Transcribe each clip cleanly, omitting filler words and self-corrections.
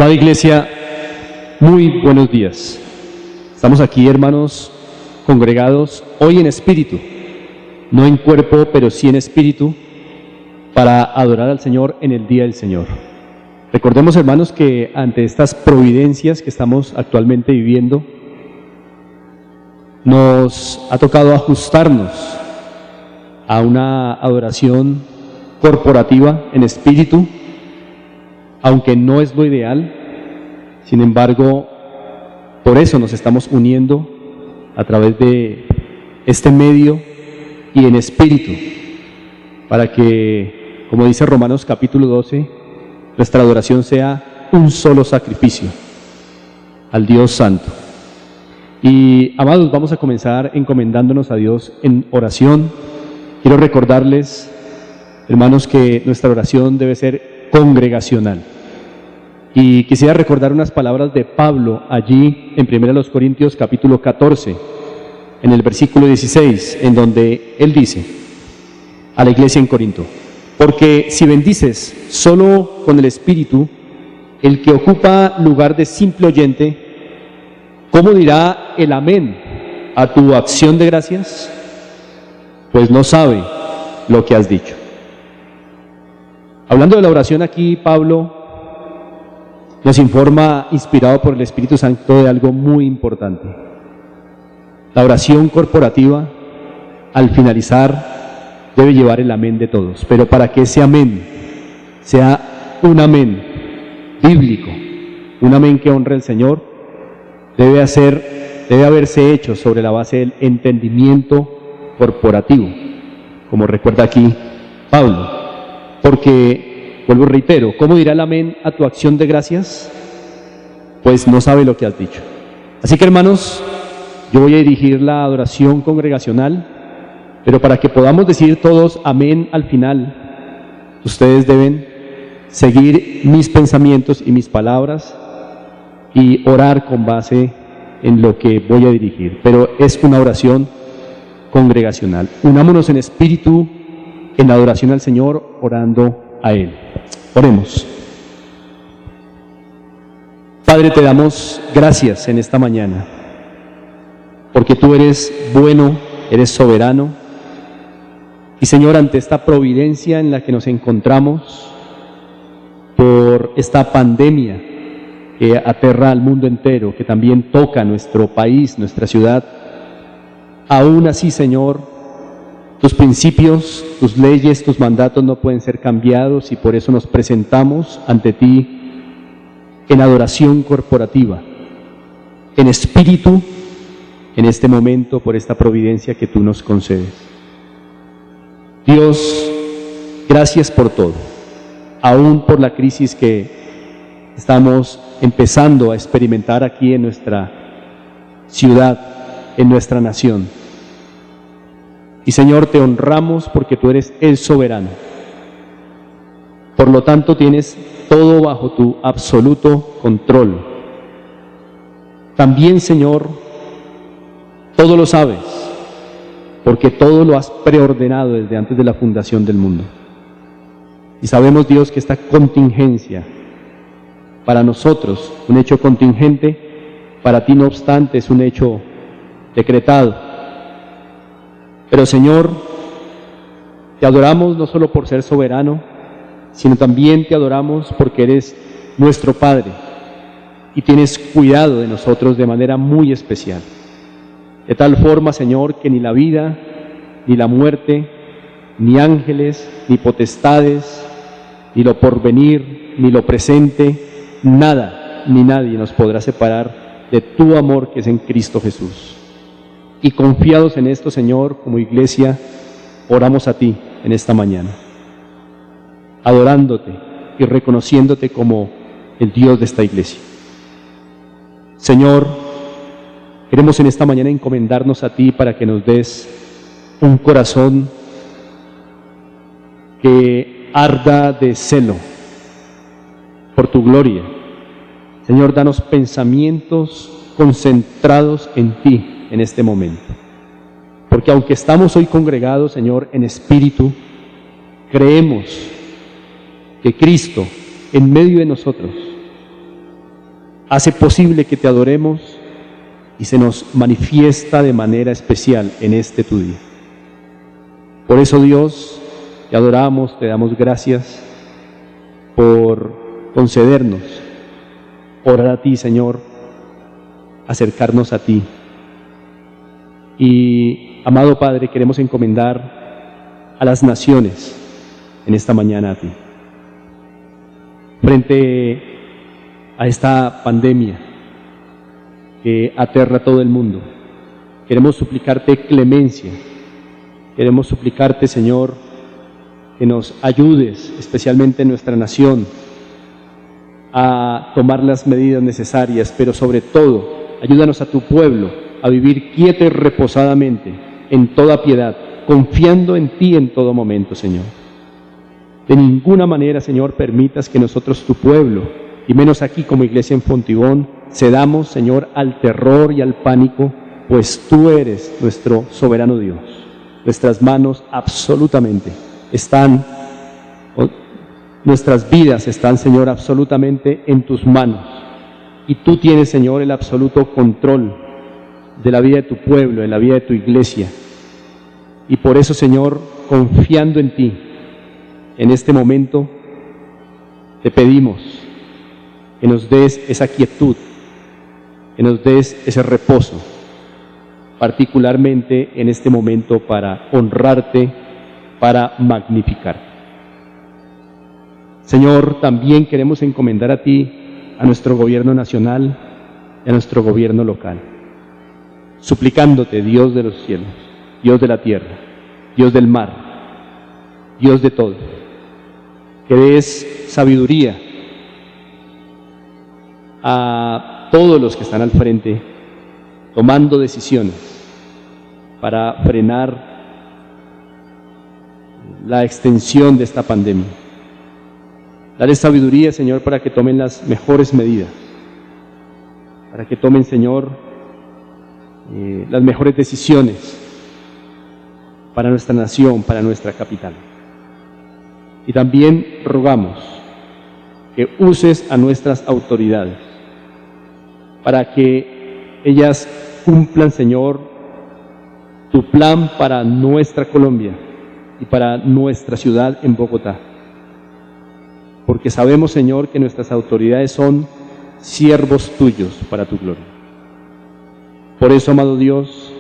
Amada Iglesia, muy buenos días. Estamos aquí, hermanos, congregados hoy en espíritu, no en cuerpo, pero sí en espíritu, para adorar al Señor en el día del Señor. Recordemos, hermanos, que ante estas providencias que estamos actualmente viviendo, nos ha tocado ajustarnos a una adoración corporativa en espíritu, aunque no es lo ideal. Sin embargo, por eso nos estamos uniendo a través de este medio y en espíritu, para que, como dice Romanos capítulo 12, nuestra adoración sea un solo sacrificio al Dios Santo. Y, amados, vamos a comenzar encomendándonos a Dios en oración. Quiero recordarles, hermanos, que nuestra oración debe ser congregacional. Y quisiera recordar unas palabras de Pablo allí en 1 Corintios capítulo 14, en el versículo 16, en donde él dice a la iglesia en Corinto: porque si bendices solo con el Espíritu, el que ocupa lugar de simple oyente, ¿cómo dirá el amén a tu acción de gracias? Pues no sabe lo que has dicho. Hablando de la oración aquí, Pablo nos informa, inspirado por el Espíritu Santo, de algo muy importante. La oración corporativa, al finalizar, debe llevar el amén de todos. Pero para que ese amén sea un amén bíblico, un amén que honre al Señor, debe haberse hecho sobre la base del entendimiento corporativo, como recuerda aquí Pablo. Porque, vuelvo y reitero, ¿cómo dirá el amén a tu acción de gracias? Pues no sabe lo que has dicho. Así que, hermanos, yo voy a dirigir la adoración congregacional, pero para que podamos decir todos amén al final, ustedes deben seguir mis pensamientos y mis palabras y orar con base en lo que voy a dirigir. Pero es una oración congregacional. Unámonos en espíritu en la adoración al Señor, orando a Él. Oremos. Padre, te damos gracias en esta mañana, porque tú eres bueno, eres soberano. Y, Señor, ante esta providencia en la que nos encontramos, por esta pandemia que aterra al mundo entero, que también toca nuestro país, nuestra ciudad, aún así, Señor, tus principios, tus leyes, tus mandatos no pueden ser cambiados, y por eso nos presentamos ante ti en adoración corporativa, en espíritu, en este momento, por esta providencia que tú nos concedes. Dios, gracias por todo, aún por la crisis que estamos empezando a experimentar aquí en nuestra ciudad, en nuestra nación. Y, Señor, te honramos porque tú eres el soberano. Por lo tanto, tienes todo bajo tu absoluto control. También, Señor, todo lo sabes, porque todo lo has preordenado desde antes de la fundación del mundo. Y sabemos, Dios, que esta contingencia, para nosotros, un hecho contingente, para ti, no obstante, es un hecho decretado. Pero, Señor, te adoramos no solo por ser soberano, sino también te adoramos porque eres nuestro Padre y tienes cuidado de nosotros de manera muy especial. De tal forma, Señor, que ni la vida, ni la muerte, ni ángeles, ni potestades, ni lo porvenir, ni lo presente, nada ni nadie nos podrá separar de tu amor que es en Cristo Jesús. Y confiados en esto, Señor, como iglesia, oramos a ti en esta mañana, adorándote y reconociéndote como el Dios de esta iglesia. Señor, queremos en esta mañana encomendarnos a ti para que nos des un corazón que arda de celo por tu gloria. Señor, danos pensamientos concentrados en ti en este momento, porque aunque estamos hoy congregados, Señor, en espíritu, creemos que Cristo en medio de nosotros hace posible que te adoremos y se nos manifiesta de manera especial en este tu día. Por eso, Dios, te adoramos, te damos gracias por concedernos orar a ti, Señor, acercarnos a ti. Y, amado Padre, queremos encomendar a las naciones en esta mañana a ti. Frente a esta pandemia que aterra a todo el mundo, queremos suplicarte clemencia, queremos suplicarte, Señor, que nos ayudes, especialmente en nuestra nación, a tomar las medidas necesarias, pero sobre todo, ayúdanos a tu pueblo a vivir quieto y reposadamente, en toda piedad, confiando en ti en todo momento, Señor. De ninguna manera, Señor, permitas que nosotros, tu pueblo, y menos aquí como iglesia en Fontibón, cedamos, Señor, al terror y al pánico, pues tú eres nuestro soberano Dios. Nuestras manos absolutamente están, nuestras vidas están, Señor, absolutamente en tus manos. Y tú tienes, Señor, el absoluto control de la vida de tu pueblo, de la vida de tu iglesia. Y por eso, Señor, confiando en ti, en este momento, te pedimos que nos des esa quietud, que nos des ese reposo, particularmente en este momento para honrarte, para magnificarte. Señor, también queremos encomendar a ti, a nuestro gobierno nacional y a nuestro gobierno local, suplicándote, Dios de los cielos, Dios de la tierra, Dios del mar, Dios de todo, que des sabiduría a todos los que están al frente, tomando decisiones para frenar la extensión de esta pandemia. Dale sabiduría, Señor, para que tomen las mejores medidas, para que tomen, Señor, las mejores decisiones para nuestra nación, para nuestra capital. Y también rogamos que uses a nuestras autoridades para que ellas cumplan, Señor, tu plan para nuestra Colombia y para nuestra ciudad en Bogotá. Porque sabemos, Señor, que nuestras autoridades son siervos tuyos para tu gloria. Por eso, amado Dios,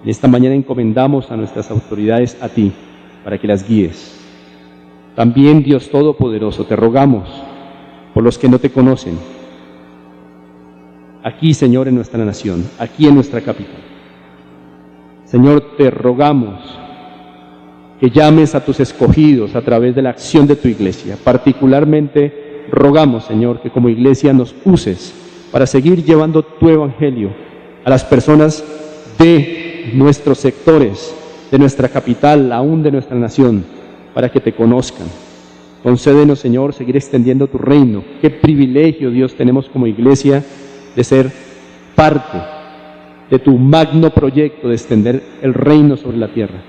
en esta mañana encomendamos a nuestras autoridades a ti, para que las guíes. También, Dios Todopoderoso, te rogamos por los que no te conocen, aquí, Señor, en nuestra nación, aquí en nuestra capital. Señor, te rogamos que llames a tus escogidos a través de la acción de tu iglesia. Particularmente rogamos, Señor, que como iglesia nos uses para seguir llevando tu evangelio a las personas de nuestros sectores, de nuestra capital, aún de nuestra nación, para que te conozcan. Concédenos, Señor, seguir extendiendo tu reino. Qué privilegio, Dios, tenemos como iglesia de ser parte de tu magno proyecto de extender el reino sobre la tierra.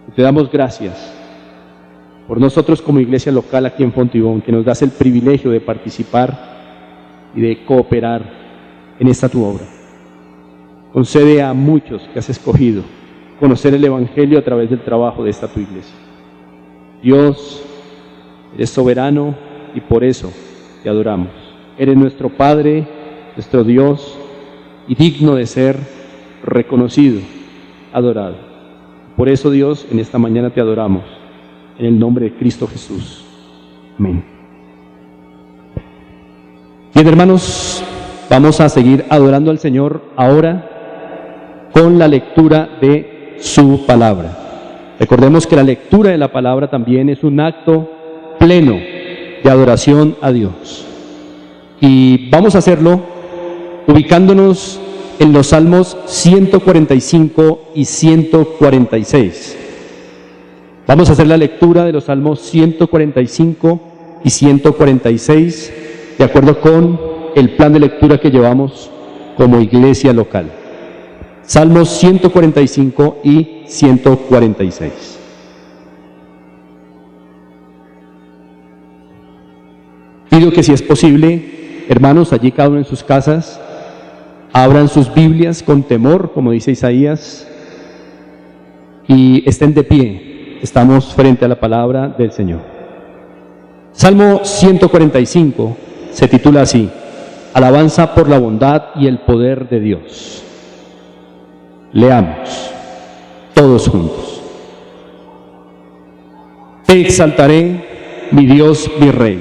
Y te damos gracias por nosotros como iglesia local aquí en Fontibón, que nos das el privilegio de participar y de cooperar en esta tu obra. Concede a muchos que has escogido conocer el Evangelio a través del trabajo de esta tu iglesia. Dios, eres soberano y por eso te adoramos. Eres nuestro Padre, nuestro Dios y digno de ser reconocido, adorado. Por eso, Dios, en esta mañana te adoramos, en el nombre de Cristo Jesús. Amén. Bien, hermanos, vamos a seguir adorando al Señor ahora con la lectura de su palabra. Recordemos que la lectura de la palabra también es un acto pleno de adoración a Dios. Y vamos a hacerlo ubicándonos en los Salmos 145 y 146. Vamos a hacer la lectura de los Salmos 145 y 146 de acuerdo con el plan de lectura que llevamos como iglesia local. Salmos 145 y 146. Pido que si es posible hermanos, allí cada uno en sus casas, abran sus Biblias con temor, como dice Isaías, y estén de pie. Estamos frente a la palabra del Señor. Salmo 145 se titula así: Alabanza por la bondad y el poder de Dios. Leamos todos juntos. Te exaltaré, mi Dios, mi Rey,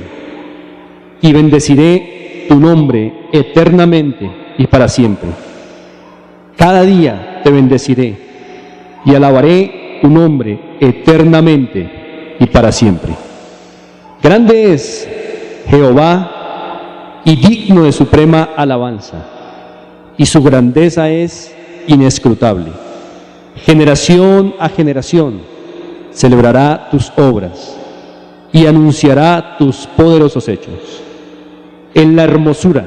y bendeciré tu nombre eternamente y para siempre. Cada día te bendeciré y alabaré tu nombre eternamente y para siempre. Grande es Jehová y digno de suprema alabanza, y su grandeza es inescrutable. Generación a generación celebrará tus obras y anunciará tus poderosos hechos. En la hermosura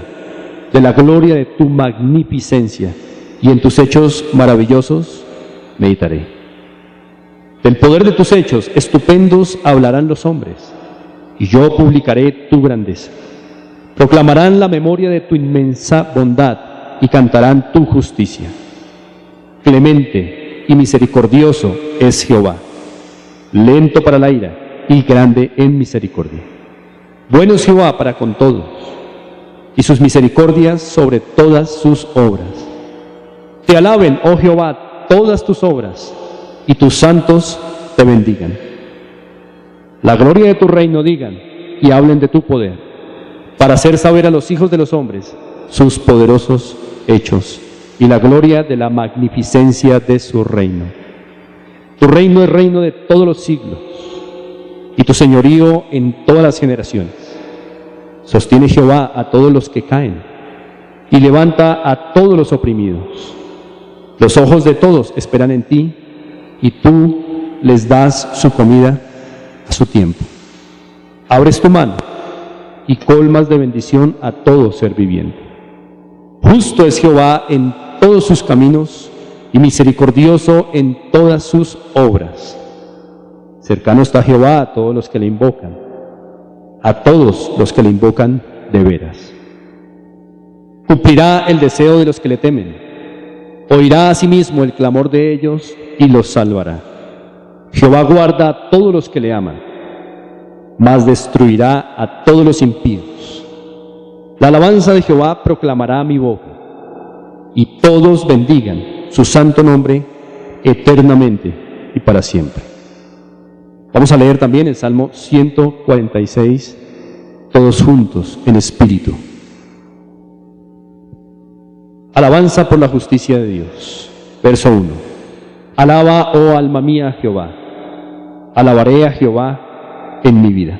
de la gloria de tu magnificencia y en tus hechos maravillosos meditaré. Del poder de tus hechos estupendos hablarán los hombres, y yo publicaré tu grandeza. Proclamarán la memoria de tu inmensa bondad y cantarán tu justicia. Clemente y misericordioso es Jehová, lento para la ira y grande en misericordia. Bueno es Jehová para con todos, y sus misericordias sobre todas sus obras. Te alaben, oh Jehová, todas tus obras, y tus santos te bendigan. La gloria de tu reino digan, y hablen de tu poder, para hacer saber a los hijos de los hombres sus poderosos hechos, y la gloria de la magnificencia de su reino. Tu reino es reino de todos los siglos, y tu señorío en todas las generaciones. Sostiene Jehová a todos los que caen, y levanta a todos los oprimidos. Los ojos de todos esperan en ti, y tú les das su comida a su tiempo. Abres tu mano y colmas de bendición a todo ser viviente. Justo es Jehová en todos sus caminos y misericordioso en todas sus obras. Cercano está Jehová a todos los que le invocan, a todos los que le invocan de veras. Cumplirá el deseo de los que le temen, oirá asimismo el clamor de ellos y los salvará. Jehová guarda a todos los que le aman, mas destruirá a todos los impíos. La alabanza de Jehová proclamará mi boca, y todos bendigan su santo nombre eternamente y para siempre. Vamos a leer también el Salmo 146, todos juntos en espíritu. Alabanza por la justicia de Dios. Verso 1. Alaba, oh alma mía, a Jehová. Alabaré a Jehová en mi vida.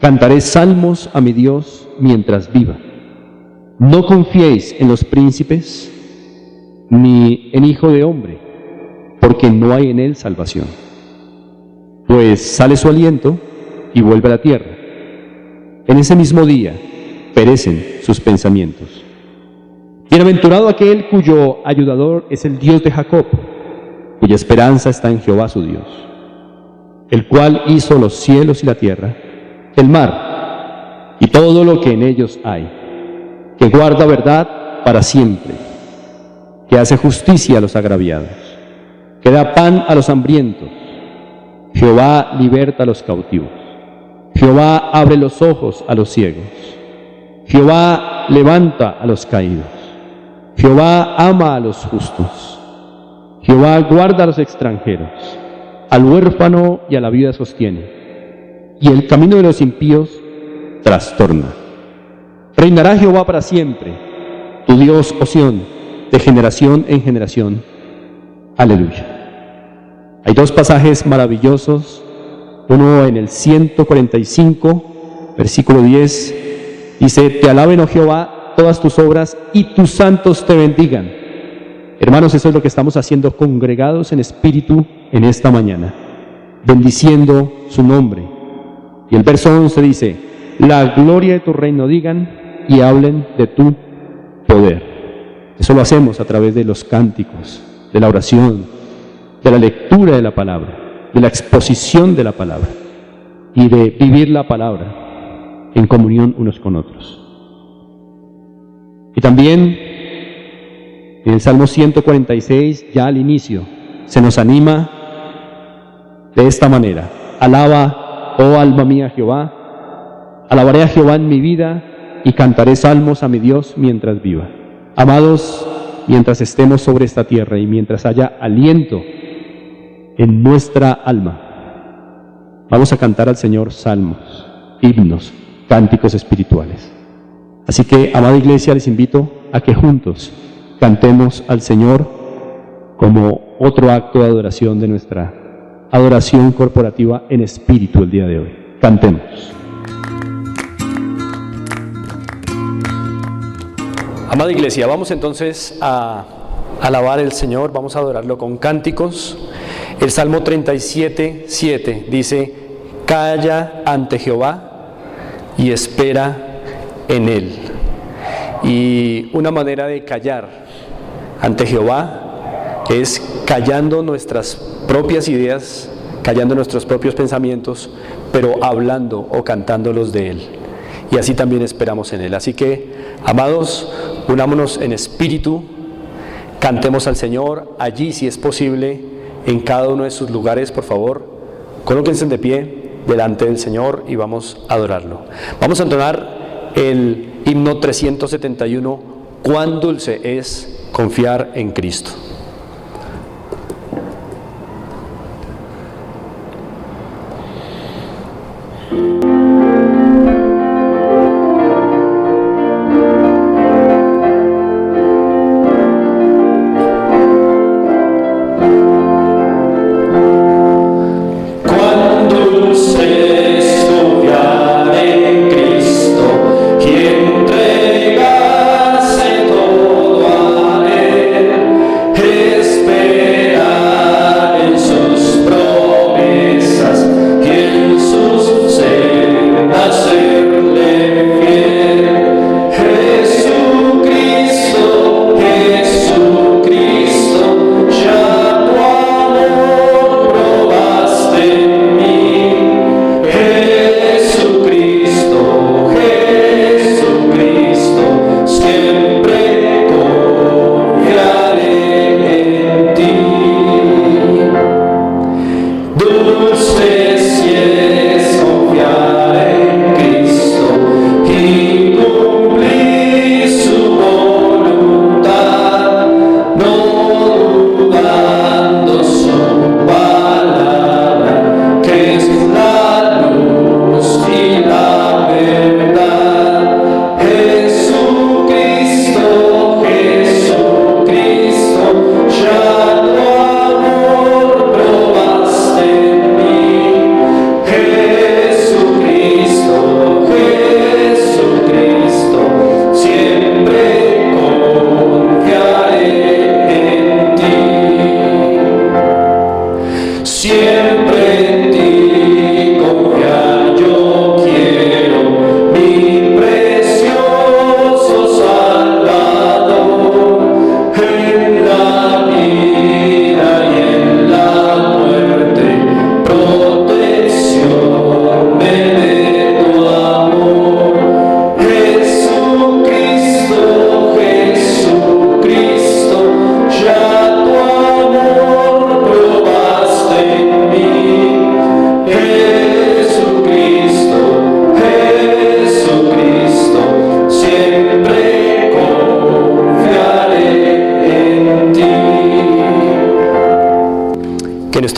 Cantaré salmos a mi Dios mientras viva. No confiéis en los príncipes, ni en hijo de hombre, porque no hay en él salvación. Pues sale su aliento y vuelve a la tierra. En ese mismo día perecen sus pensamientos. Bienaventurado aquel cuyo ayudador es el Dios de Jacob, cuya esperanza está en Jehová su Dios, el cual hizo los cielos y la tierra, el mar y todo lo que en ellos hay, que guarda verdad para siempre, que hace justicia a los agraviados, que da pan a los hambrientos. Jehová liberta a los cautivos. Jehová abre los ojos a los ciegos. Jehová levanta a los caídos. Jehová ama a los justos. Jehová guarda a los extranjeros. Al huérfano y a la viuda sostiene. Y el camino de los impíos trastorna. Reinará Jehová para siempre, tu Dios, oh Sión, de generación en generación. Aleluya. Hay dos pasajes maravillosos, uno en el 145, versículo 10, dice: Te alaben, oh Jehová, todas tus obras, y tus santos te bendigan. Hermanos, eso es lo que estamos haciendo congregados en espíritu en esta mañana, bendiciendo su nombre. Y el verso 11 dice: La gloria de tu reino digan, y hablen de tu poder. Eso lo hacemos a través de los cánticos, de la oración, de la lectura de la palabra, de la exposición de la palabra y de vivir la palabra en comunión unos con otros. Y también en el Salmo 146, ya al inicio, se nos anima de esta manera: alaba, oh alma mía, Jehová, alabaré a Jehová en mi vida y cantaré salmos a mi Dios mientras viva. Amados, mientras estemos sobre esta tierra y mientras haya aliento en nuestra alma, vamos a cantar al Señor salmos, himnos, cánticos espirituales. Así que, amada iglesia, les invito a que juntos cantemos al Señor como otro acto de adoración de nuestra adoración corporativa en espíritu el día de hoy. Cantemos. Amada iglesia, vamos entonces a alabar al Señor, vamos a adorarlo con cánticos. El Salmo 37:7 dice: calla ante Jehová y espera en Él. Y una manera de callar ante Jehová es callando nuestras propias ideas, callando nuestros propios pensamientos, pero hablando o cantándolos de Él. Y así también esperamos en Él. Así que, amados, unámonos en espíritu, cantemos al Señor allí, si es posible, en cada uno de sus lugares, por favor. Colóquense de pie delante del Señor y vamos a adorarlo. Vamos a entonar el himno 371, cuán dulce es confiar en Cristo.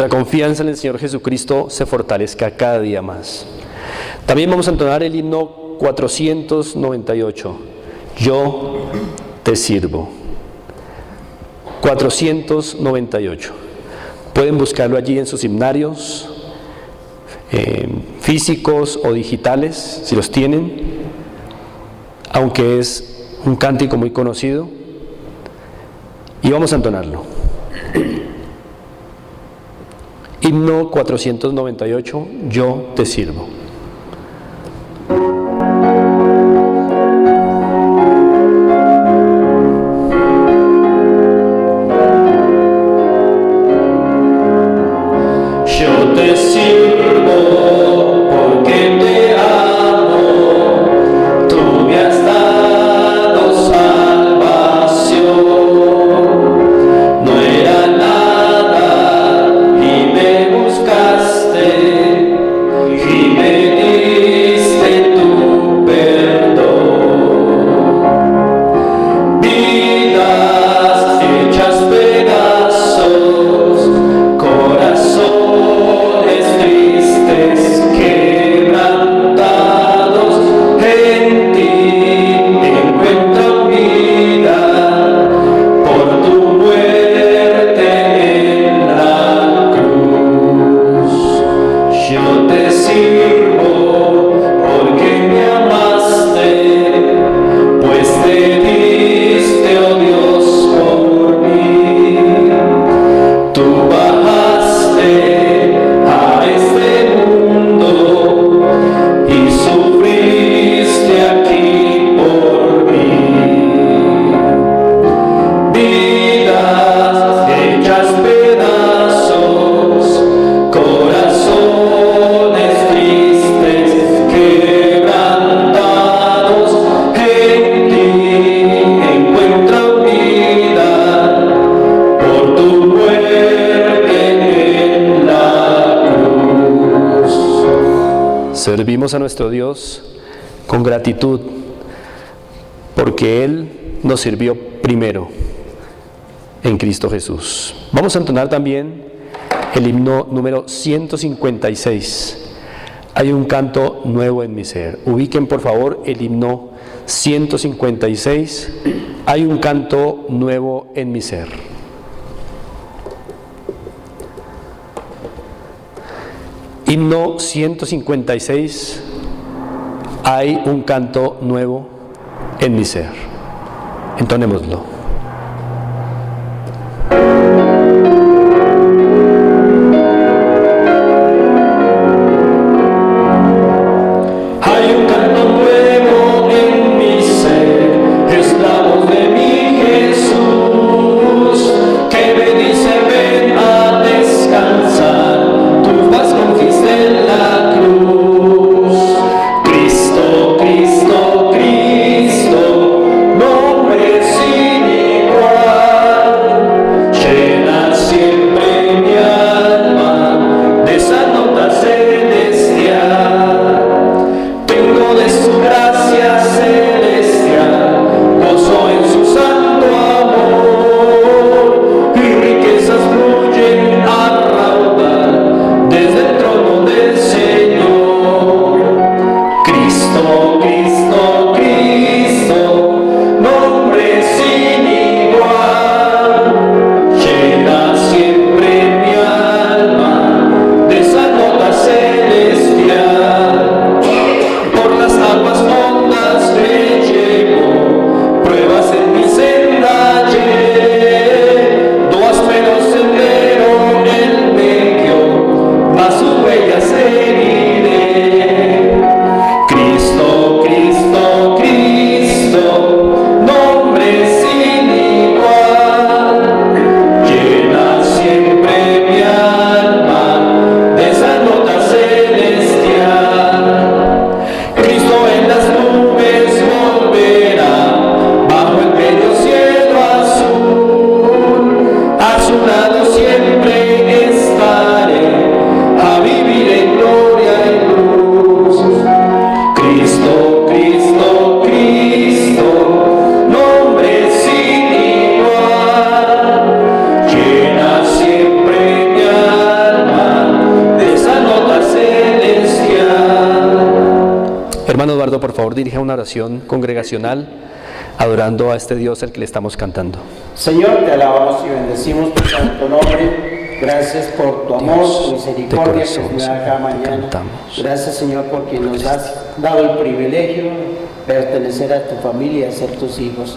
Confianza en el Señor Jesucristo se fortalezca cada día más. También vamos a entonar el himno 498, Yo te sirvo. 498. Pueden buscarlo allí en sus himnarios, físicos o digitales, si los tienen, aunque es un cántico muy conocido, y vamos a entonarlo. Himno 498, Yo te sirvo. Yo te sirvo porque te amo, tú me has dado salvación. Servimos a nuestro Dios con gratitud, porque Él nos sirvió primero en Cristo Jesús. Vamos a entonar también el himno número 156. Hay un canto nuevo en mi ser. Ubiquen por favor el himno 156. Hay un canto nuevo en mi ser. Himno 156. Hay un canto nuevo en mi ser. Entonémoslo. Por favor, dirija una oración congregacional adorando a este Dios al que le estamos cantando. Señor, te alabamos y bendecimos tu santo nombre. Gracias por tu amor, tu misericordia que nos da cada mañana. Gracias, Señor, porque nos has dado el privilegio de pertenecer a tu familia, a ser tus hijos.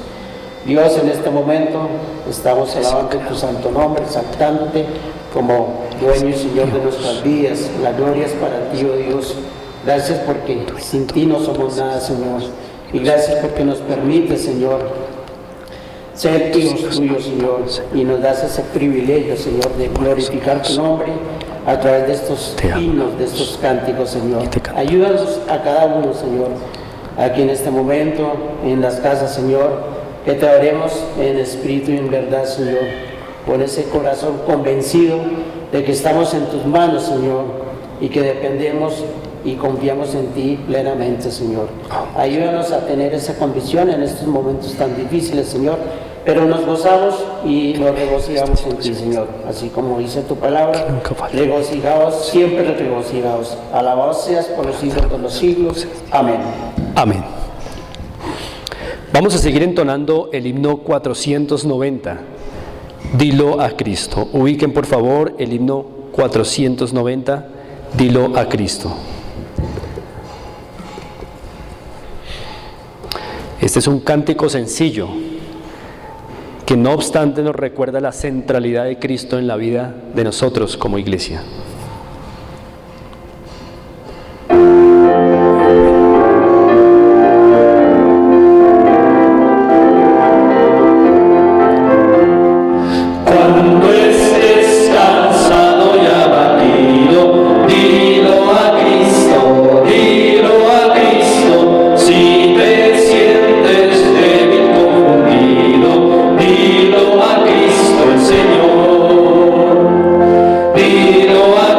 Dios, en este momento estamos alabando tu santo nombre, exaltándote como dueño y Señor de nuestras vidas. La gloria es para ti, oh Dios. Gracias porque sin ti no somos nada, Señor. Y gracias porque nos permite, Señor, ser hijos tuyos, Señor. Y nos das ese privilegio, Señor, de glorificar tu nombre a través de estos himnos, de estos cánticos, Señor. Ayúdanos a cada uno, Señor, aquí en este momento, en las casas, Señor, que te haremos en espíritu y en verdad, Señor, con ese corazón convencido de que estamos en tus manos, Señor, y que dependemos y confiamos en ti plenamente, Señor. Ayúdanos a tener esa convicción en estos momentos tan difíciles, Señor, pero nos gozamos y nos regocijamos en ti, Señor. Así como dice tu palabra, regocijaos, siempre regocijaos. Alabados seas por los siglos de los siglos. Amén. Amén. Vamos a seguir entonando el himno 490. Dilo a Cristo. Ubiquen por favor el himno 490. Dilo a Cristo. Este es un cántico sencillo que no obstante nos recuerda la centralidad de Cristo en la vida de nosotros como iglesia. Dilo a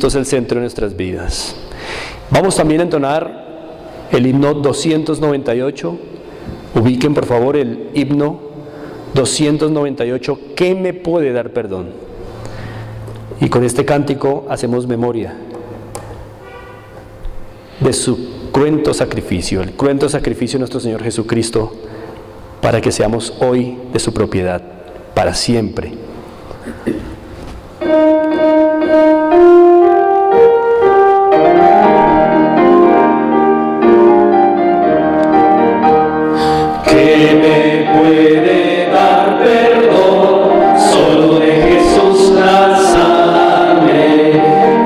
Cristo es el centro de nuestras vidas. Vamos también a entonar el himno 298. Ubiquen por favor el himno 298, ¿qué me puede dar perdón? Y con este cántico hacemos memoria de su cruento sacrificio, el cruento sacrificio de nuestro Señor Jesucristo, para que seamos hoy de su propiedad, para siempre. ¿Qué me puede dar perdón? Solo de Jesús la sangre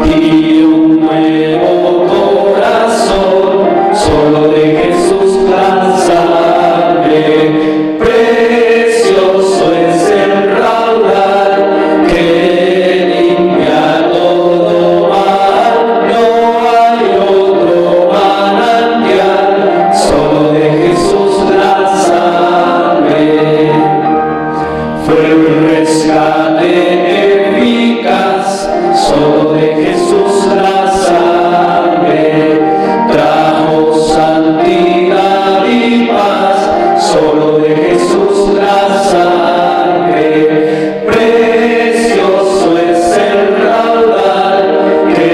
y un nuevo corazón. Solo de Jesús la sangre. Precioso es el raudal que limpia todo mal. No hay otro manantial. Solo de Jesús la sangre. Fue un rescate eficaz. Solo de Jesús la sangre. Trajo santidad y paz. Solo de Jesús la sangre. Precioso es el raudal que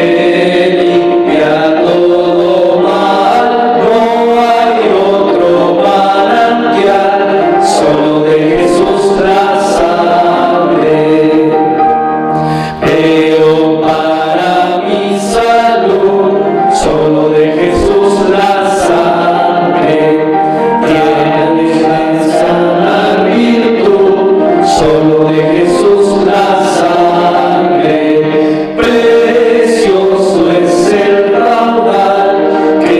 limpia todo mal. No hay otro manantial. Solo de Jesús la sangre. Pero para mi salud, solo de Jesús la sangre. Tiene sana virtud, solo de Jesús la sangre. Precioso es el raudal que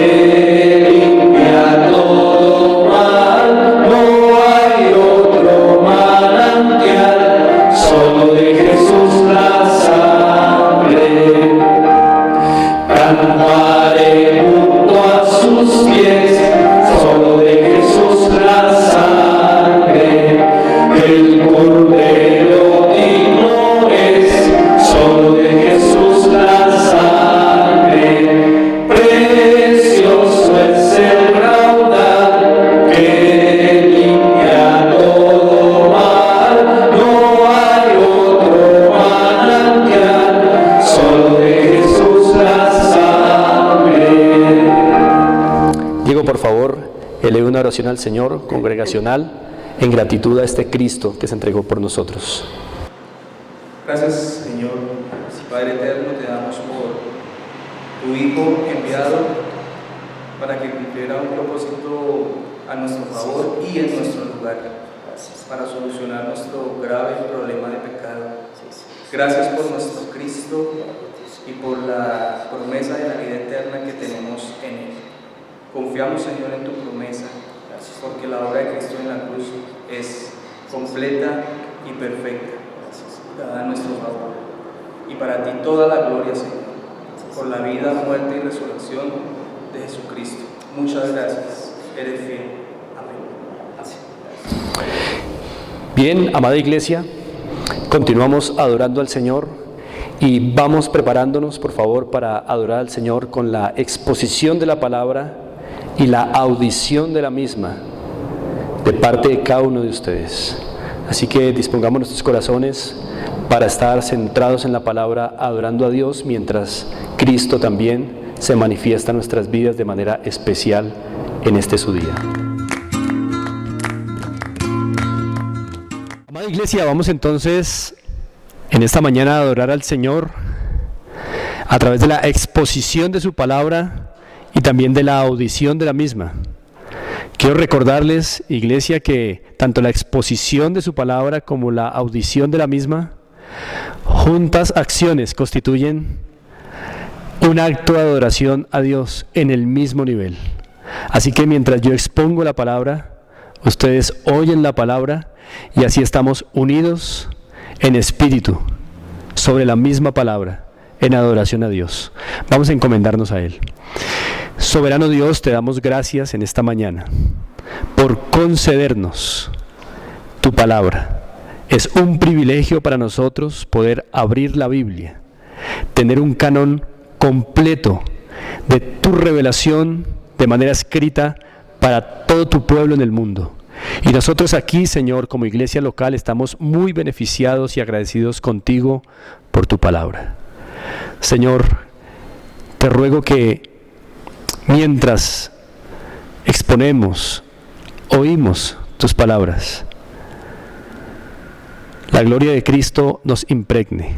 limpia todo mal. No hay otro manantial, solo de Jesús la sangre. Cantaré junto a sus pies, solo de Jesús la sangre. El Cordero digno es, solo de Jesús la sangre. Precioso es el raudal que limpia todo mal. No hay otro manantial, solo de Jesús la sangre. Diego, por favor, eleve una oración al Señor, congregacional, en gratitud a este Cristo que se entregó por nosotros. Gracias, Señor, Padre eterno, te damos por tu Hijo enviado para que cumpliera un propósito a nuestro favor y en nuestro lugar, para solucionar nuestro grave problema de pecado. Gracias por nuestro Cristo y por la promesa de la vida eterna que tenemos en Él. Confiamos, Señor, en tu promesa, porque la obra de Cristo en la cruz es completa y perfecta, dada a nuestro favor. Y para ti toda la gloria, Señor, por la vida, muerte y resurrección de Jesucristo. Muchas gracias, eres fiel. Amén. Bien, amada iglesia, continuamos adorando al Señor y vamos preparándonos, por favor, para adorar al Señor con la exposición de la palabra y la audición de la misma de parte de cada uno de ustedes. Así que dispongamos nuestros corazones para estar centrados en la palabra, adorando a Dios, mientras Cristo también se manifiesta en nuestras vidas de manera especial en este su día. Amada iglesia, vamos entonces en esta mañana a adorar al Señor a través de la exposición de su palabra y también de la audición de la misma. Quiero recordarles, iglesia, que tanto la exposición de su palabra como la audición de la misma, juntas acciones, constituyen un acto de adoración a Dios en el mismo nivel. Así que mientras yo expongo la palabra, ustedes oyen la palabra y así estamos unidos en espíritu sobre la misma palabra, en adoración a Dios. Vamos a encomendarnos a Él. Soberano Dios, te damos gracias en esta mañana por concedernos tu palabra. Es un privilegio para nosotros poder abrir la Biblia tener un canon completo de tu revelación de manera escrita para todo tu pueblo en el mundo. Y nosotros aquí, Señor, como iglesia local, estamos muy beneficiados y agradecidos contigo por tu palabra. Señor, te ruego que mientras exponemos, oímos tus palabras, la gloria de Cristo nos impregne,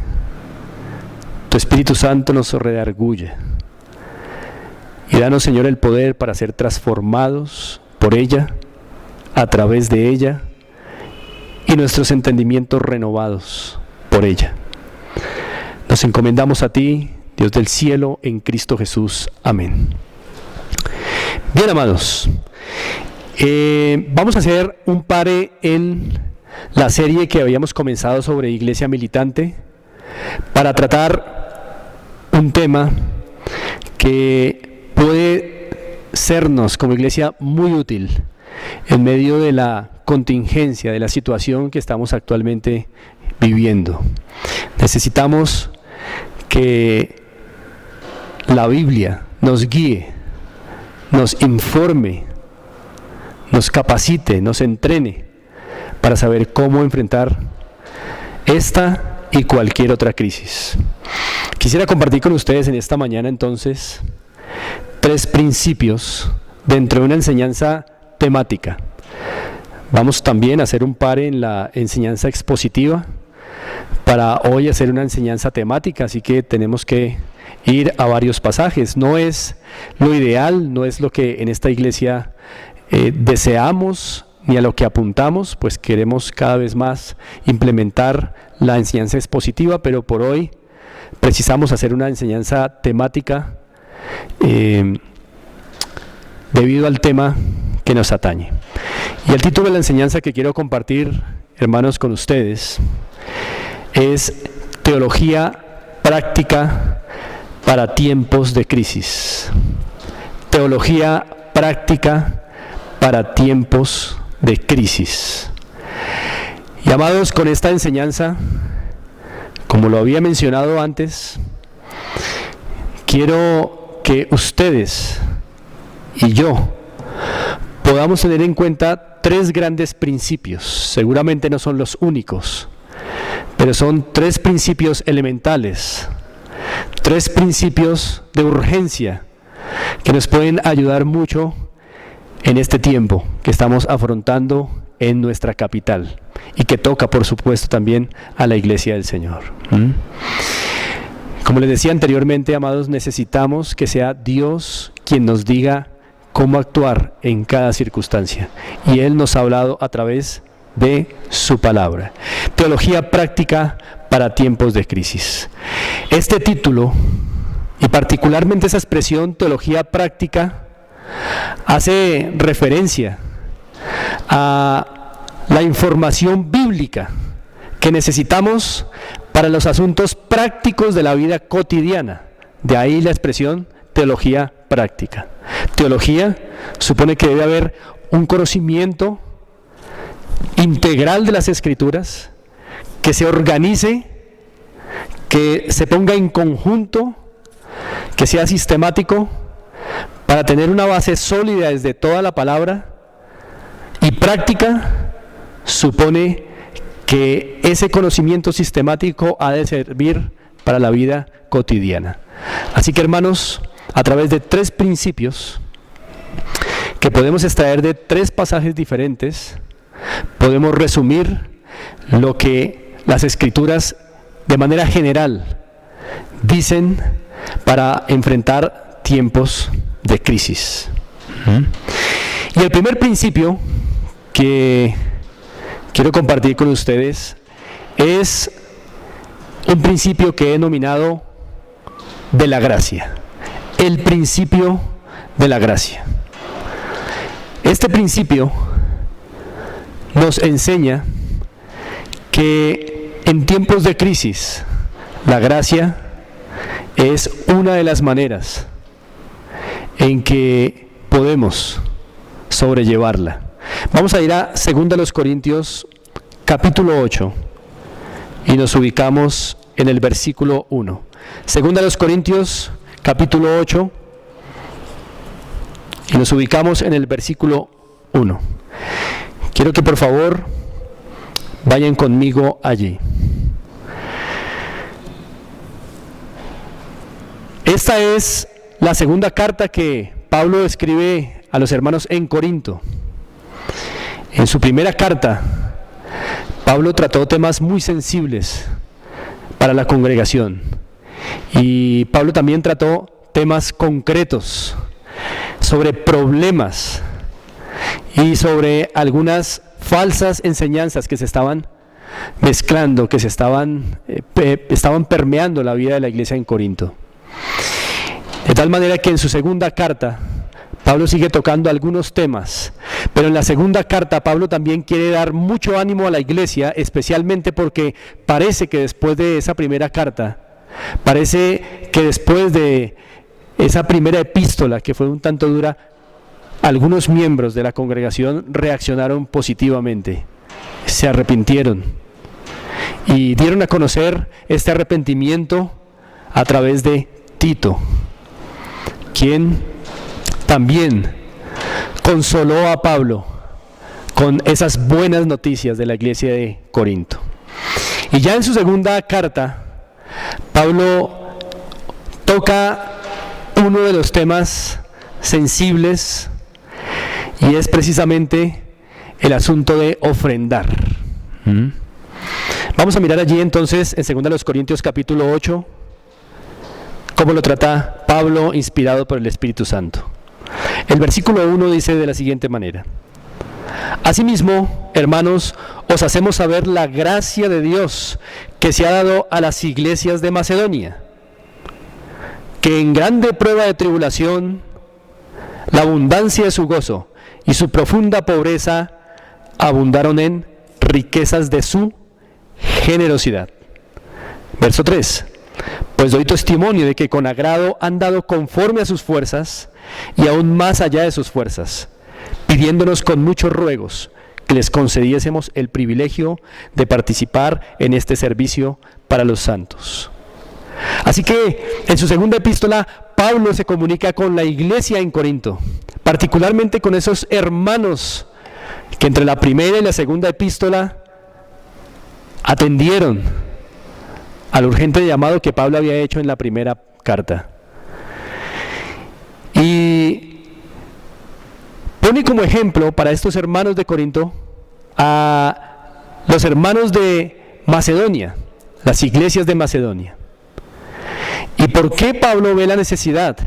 tu Espíritu Santo nos redarguye, y danos, Señor, el poder para ser transformados por ella, a través de ella, y nuestros entendimientos renovados por ella. Nos encomendamos a ti, Dios del cielo, en Cristo Jesús. Amén. Bien, amados, vamos a hacer un pare en la serie que habíamos comenzado sobre iglesia militante para tratar un tema que puede sernos como iglesia muy útil en medio de la contingencia, de la situación que estamos actualmente viviendo. Necesitamos que la Biblia nos guíe, nos informe, nos capacite, nos entrene para saber cómo enfrentar esta y cualquier otra crisis. Quisiera compartir con ustedes en esta mañana entonces 3 principios dentro de una enseñanza temática. Vamos también a hacer un pare en la enseñanza expositiva para hoy hacer una enseñanza temática, así que tenemos que ir a varios pasajes. No es lo ideal, no es lo que en esta iglesia deseamos ni a lo que apuntamos, pues queremos cada vez más implementar la enseñanza expositiva, pero por hoy precisamos hacer una enseñanza temática debido al tema que nos atañe. Y el título de la enseñanza que quiero compartir, hermanos, con ustedes es Teología práctica para tiempos de crisis. Teología práctica para tiempos de crisis. Y amados, con esta enseñanza, como lo había mencionado antes, quiero que ustedes y yo podamos tener en cuenta 3 grandes principios. Seguramente no son los únicos, pero son 3 principios elementales, 3 principios de urgencia que nos pueden ayudar mucho en este tiempo que estamos afrontando en nuestra capital y que toca, por supuesto, también a la iglesia del Señor. Como les decía anteriormente, amados, necesitamos que sea Dios quien nos diga cómo actuar en cada circunstancia, y Él nos ha hablado a través de su palabra. Teología práctica para tiempos de crisis. Este título, y particularmente esa expresión teología práctica, hace referencia a la información bíblica que necesitamos para los asuntos prácticos de la vida cotidiana. De ahí la expresión teología práctica. Teología supone que debe haber un conocimiento integral de las Escrituras, que se organice, que se ponga en conjunto, que sea sistemático, para tener una base sólida desde toda la palabra. Y práctica supone que ese conocimiento sistemático ha de servir para la vida cotidiana. Así que, hermanos, a través de 3 principios que podemos extraer de 3 pasajes diferentes, podemos resumir lo que las Escrituras de manera general dicen para enfrentar tiempos de crisis. Y el primer principio que quiero compartir con ustedes es un principio que he denominado de la gracia. El principio de la gracia. Este principio nos enseña que en tiempos de crisis la gracia es una de las maneras en que podemos sobrellevarla. Vamos a ir a 2 Corintios capítulo 8 y nos ubicamos en el versículo 1. Segunda a los Corintios, capítulo 8, y nos ubicamos en el versículo 1. Quiero que por favor vayan conmigo allí. Esta es la segunda carta que Pablo escribe a los hermanos en Corinto. En su primera carta, Pablo trató temas muy sensibles para la congregación. Y Pablo también trató temas concretos sobre problemas y sobre algunas falsas enseñanzas que se estaban mezclando, que estaban permeando la vida de la iglesia en Corinto. De tal manera que en su segunda carta, Pablo sigue tocando algunos temas, pero en la segunda carta Pablo también quiere dar mucho ánimo a la iglesia, especialmente porque parece que después de esa primera carta, parece que después de esa primera epístola que fue un tanto dura, algunos miembros de la congregación reaccionaron positivamente, se arrepintieron y dieron a conocer este arrepentimiento a través de Tito, quien también consoló a Pablo con esas buenas noticias de la iglesia de Corinto. Y ya en su segunda carta, Pablo toca uno de los temas sensibles y es precisamente el asunto de ofrendar. Vamos a mirar allí entonces en 2 Corintios capítulo 8 cómo lo trata Pablo inspirado por el Espíritu Santo. El versículo 1 dice de la siguiente manera: Asimismo, hermanos, os hacemos saber la gracia de Dios que se ha dado a las iglesias de Macedonia, que en grande prueba de tribulación, la abundancia de su gozo y su profunda pobreza abundaron en riquezas de su generosidad. Verso 3: Pues doy testimonio de que con agrado han dado conforme a sus fuerzas y aún más allá de sus fuerzas, pidiéndonos con muchos ruegos que les concediésemos el privilegio de participar en este servicio para los santos. Así que en su segunda epístola, Pablo se comunica con la iglesia en Corinto, particularmente con esos hermanos que entre la primera y la segunda epístola atendieron al urgente llamado que Pablo había hecho en la primera carta. Y pone como ejemplo para estos hermanos de Corinto a los hermanos de Macedonia, las iglesias de Macedonia. ¿Y por qué Pablo ve la necesidad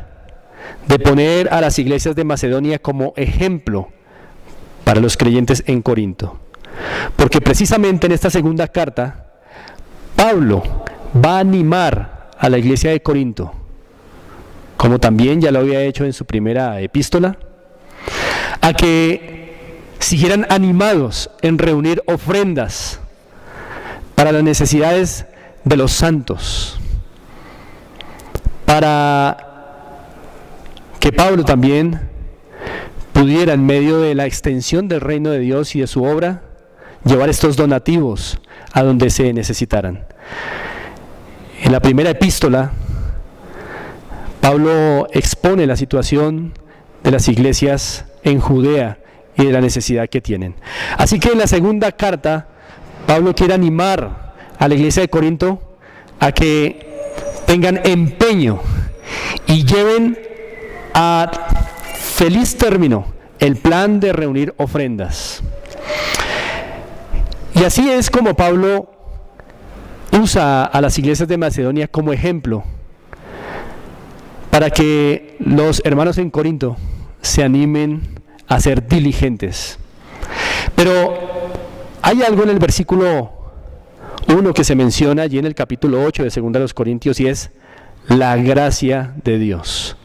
de poner a las iglesias de Macedonia como ejemplo para los creyentes en Corinto? Porque precisamente en esta segunda carta, Pablo va a animar a la iglesia de Corinto, como también ya lo había hecho en su primera epístola, a que siguieran animados en reunir ofrendas para las necesidades de los santos, para que Pablo también pudiera, en medio de la extensión del reino de Dios y de su obra, llevar estos donativos a donde se necesitaran. En la primera epístola, Pablo expone la situación de las iglesias en Judea y de la necesidad que tienen. Así que en la segunda carta, Pablo quiere animar a la iglesia de Corinto a que tengan empeño y lleven a feliz término el plan de reunir ofrendas. Y así es como Pablo usa a las iglesias de Macedonia como ejemplo para que los hermanos en Corinto se animen a ser diligentes. Pero hay algo en el versículo 1 que se menciona allí en el capítulo 8 de 2 Corintios, y es la gracia de Dios.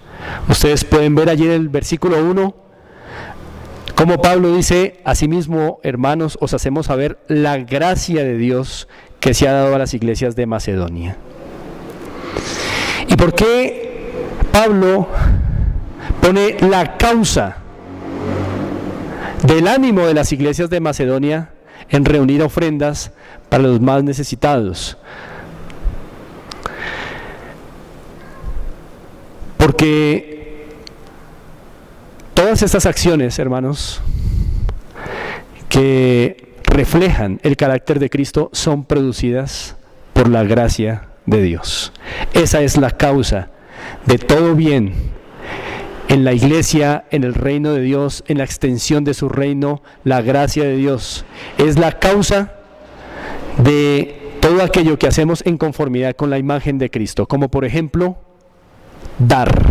Ustedes pueden ver allí en el versículo 1 como Pablo dice: asimismo, hermanos, os hacemos saber la gracia de Dios que se ha dado a las iglesias de Macedonia. ¿Y por qué Pablo pone la causa del ánimo de las iglesias de Macedonia en reunir ofrendas para los más necesitados? Porque todas estas acciones, hermanos, que reflejan el carácter de Cristo son producidas por la gracia de Dios. Esa es la causa de todo bien en la iglesia, en el reino de Dios, en la extensión de su reino. La gracia de Dios es la causa de todo aquello que hacemos en conformidad con la imagen de Cristo, como por ejemplo, dar.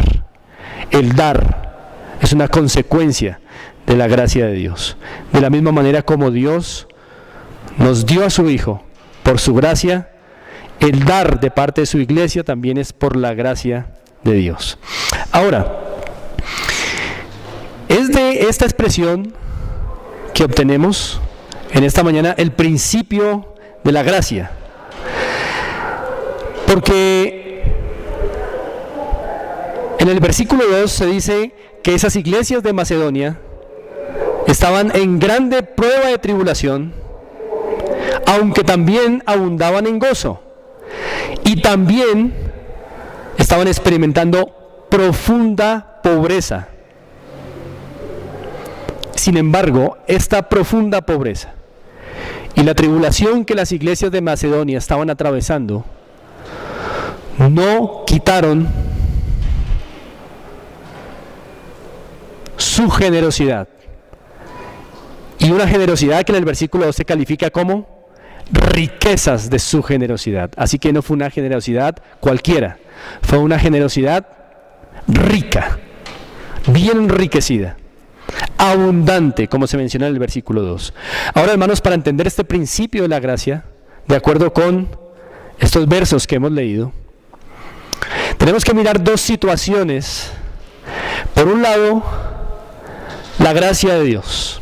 El dar es una consecuencia de la gracia de Dios. De la misma manera como Dios nos dio a su Hijo por su gracia, el dar de parte de su iglesia también es por la gracia de Dios. Ahora, es de esta expresión que obtenemos en esta mañana el principio de la gracia. Porque en el versículo 2 se dice que esas iglesias de Macedonia estaban en grande prueba de tribulación, aunque también abundaban en gozo. Y también estaban experimentando profunda pobreza. Sin embargo, esta profunda pobreza y la tribulación que las iglesias de Macedonia estaban atravesando no quitaron su generosidad. Y una generosidad que en el versículo 2 se califica como riquezas de su generosidad. Así que no fue una generosidad cualquiera, fue una generosidad rica, bien enriquecida, abundante, como se menciona en el versículo 2. Ahora, hermanos, para entender este principio de la gracia, de acuerdo con estos versos que hemos leído, tenemos que mirar dos situaciones. Por un lado, la gracia de Dios.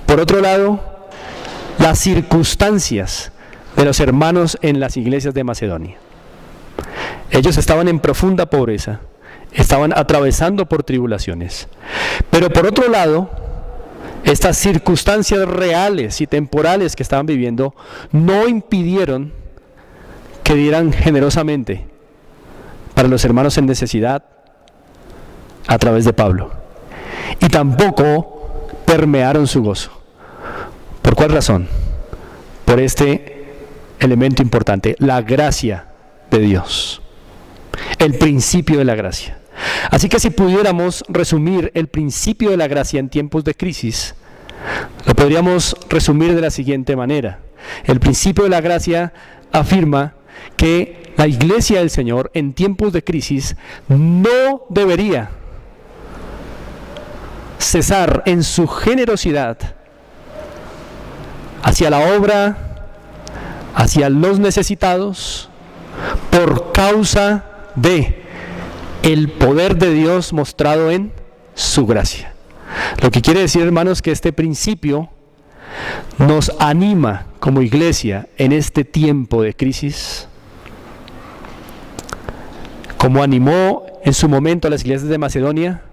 Por otro lado, las circunstancias de los hermanos en las iglesias de Macedonia. Ellos estaban en profunda pobreza, estaban atravesando por tribulaciones. Pero por otro lado, estas circunstancias reales y temporales que estaban viviendo no impidieron que dieran generosamente para los hermanos en necesidad a través de Pablo. Y tampoco permearon su gozo. ¿Por cuál razón? Por este elemento importante, la gracia de Dios, el principio de la gracia. Así que si pudiéramos resumir el principio de la gracia en tiempos de crisis, lo podríamos resumir de la siguiente manera. El principio de la gracia afirma que la iglesia del Señor en tiempos de crisis no debería cesar en su generosidad hacia la obra, hacia los necesitados, por causa de el poder de Dios mostrado en su gracia. Lo que quiere decir, hermanos, que este principio nos anima como iglesia en este tiempo de crisis, como animó en su momento a las iglesias de Macedonia,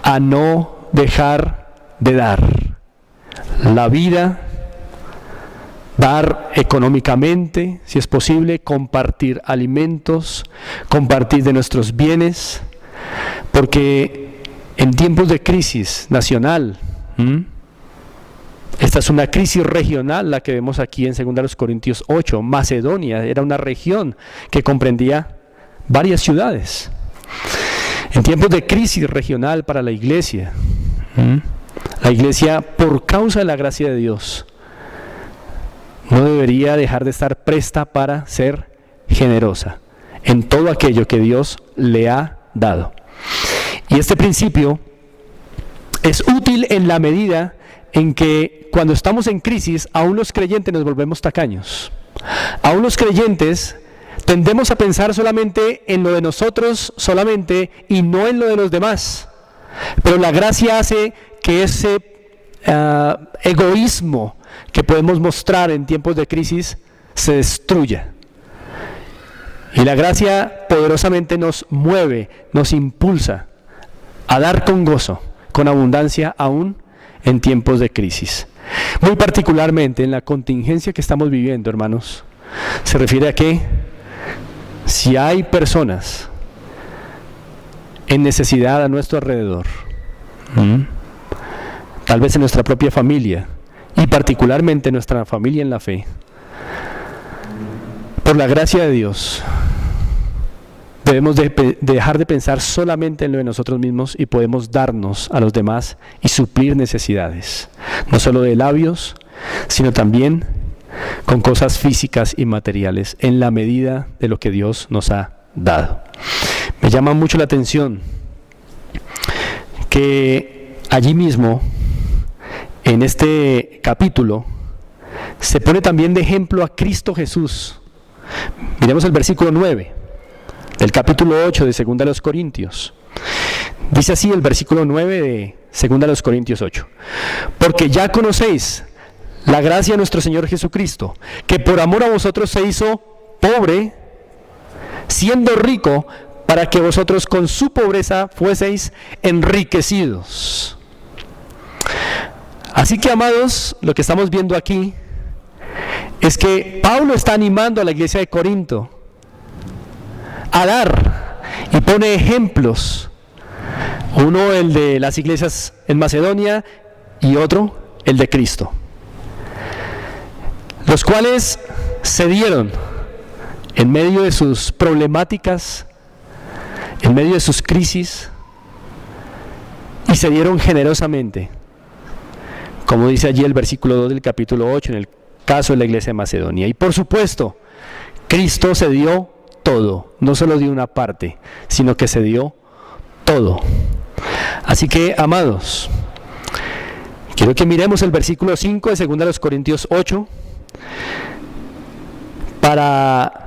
a no dejar de dar la vida, dar económicamente, si es posible, compartir alimentos, compartir de nuestros bienes, porque en tiempos de crisis nacional, esta es una crisis regional la que vemos aquí en 2 Corintios 8, Macedonia era una región que comprendía varias ciudades. En tiempos de crisis regional para la iglesia, por causa de la gracia de Dios, no debería dejar de estar presta para ser generosa en todo aquello que Dios le ha dado. Y este principio es útil en la medida en que cuando estamos en crisis, aún los creyentes nos volvemos tacaños. Aún los creyentes tendemos a pensar solamente en lo de nosotros solamente y no en lo de los demás. Pero la gracia hace que ese egoísmo que podemos mostrar en tiempos de crisis se destruya. Y la gracia poderosamente nos mueve, nos impulsa a dar con gozo, con abundancia, aún en tiempos de crisis. Muy particularmente en la contingencia que estamos viviendo, hermanos, se refiere a que si hay personas en necesidad a nuestro alrededor, tal vez en nuestra propia familia, y particularmente nuestra familia en la fe, por la gracia de Dios, debemos dejar de pensar solamente en lo de nosotros mismos y podemos darnos a los demás y suplir necesidades, no solo de labios, sino también con cosas físicas y materiales, en la medida de lo que Dios nos ha dado. Me llama mucho la atención que allí mismo, en este capítulo, se pone también de ejemplo a Cristo Jesús. Miremos el versículo 9 del capítulo 8 de 2 de los Corintios. Dice así el versículo 9 de 2 de los Corintios 8: porque ya conocéis la gracia de nuestro Señor Jesucristo, que por amor a vosotros se hizo pobre, siendo rico, para que vosotros con su pobreza fueseis enriquecidos. Así que, amados, lo que estamos viendo aquí es que Pablo está animando a la iglesia de Corinto a dar, y pone ejemplos, uno el de las iglesias en Macedonia y otro el de Cristo, los cuales se dieron en medio de sus problemáticas, en medio de sus crisis, y se dieron generosamente, como dice allí el versículo 2 del capítulo 8 en el caso de la iglesia de Macedonia. Y por supuesto, Cristo se dio todo, no solo dio una parte, sino que se dio todo. Así que, amados, quiero que miremos el versículo 5 de 2 de los Corintios 8 para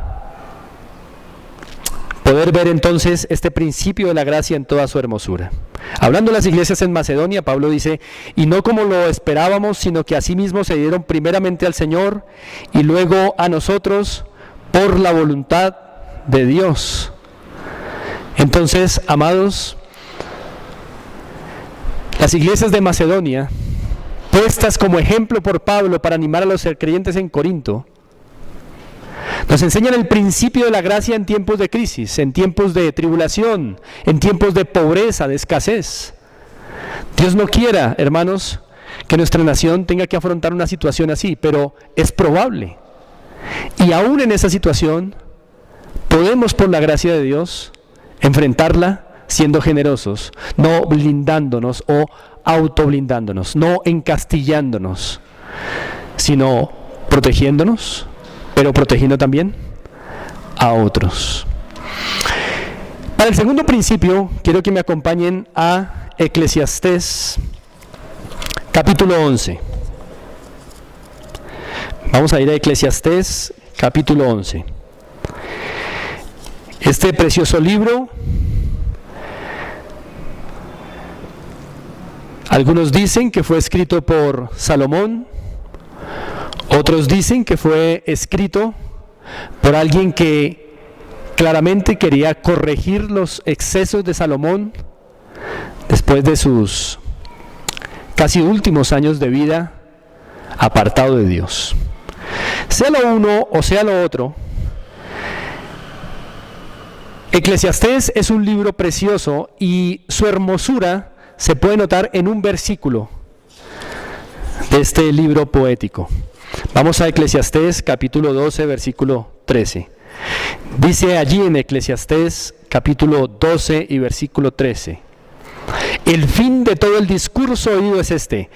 poder ver entonces este principio de la gracia en toda su hermosura. Hablando de las iglesias en Macedonia, Pablo dice: y no como lo esperábamos, sino que asimismo se dieron primeramente al Señor y luego a nosotros por la voluntad de Dios. Entonces, amados, las iglesias de Macedonia, puestas como ejemplo por Pablo para animar a los creyentes en Corinto, nos enseñan el principio de la gracia en tiempos de crisis, en tiempos de tribulación, en tiempos de pobreza, de escasez. Dios no quiera, hermanos, que nuestra nación tenga que afrontar una situación así, pero es probable. Y aún en esa situación, podemos, por la gracia de Dios, enfrentarla siendo generosos, no blindándonos o autoblindándonos, no encastillándonos, sino protegiéndonos, pero protegiendo también a otros. Para el segundo principio, quiero que me acompañen a Eclesiastés, capítulo 11. Vamos a ir a Eclesiastés, capítulo 11. Este precioso libro, algunos dicen que fue escrito por Salomón, otros dicen que fue escrito por alguien que claramente quería corregir los excesos de Salomón después de sus casi últimos años de vida apartado de Dios. Sea lo uno o sea lo otro, Eclesiastés es un libro precioso y su hermosura se puede notar en un versículo de este libro poético. Vamos a Eclesiastés capítulo 12, versículo 13. Dice allí en Eclesiastés capítulo 12 y versículo 13: el fin de todo el discurso oído es este: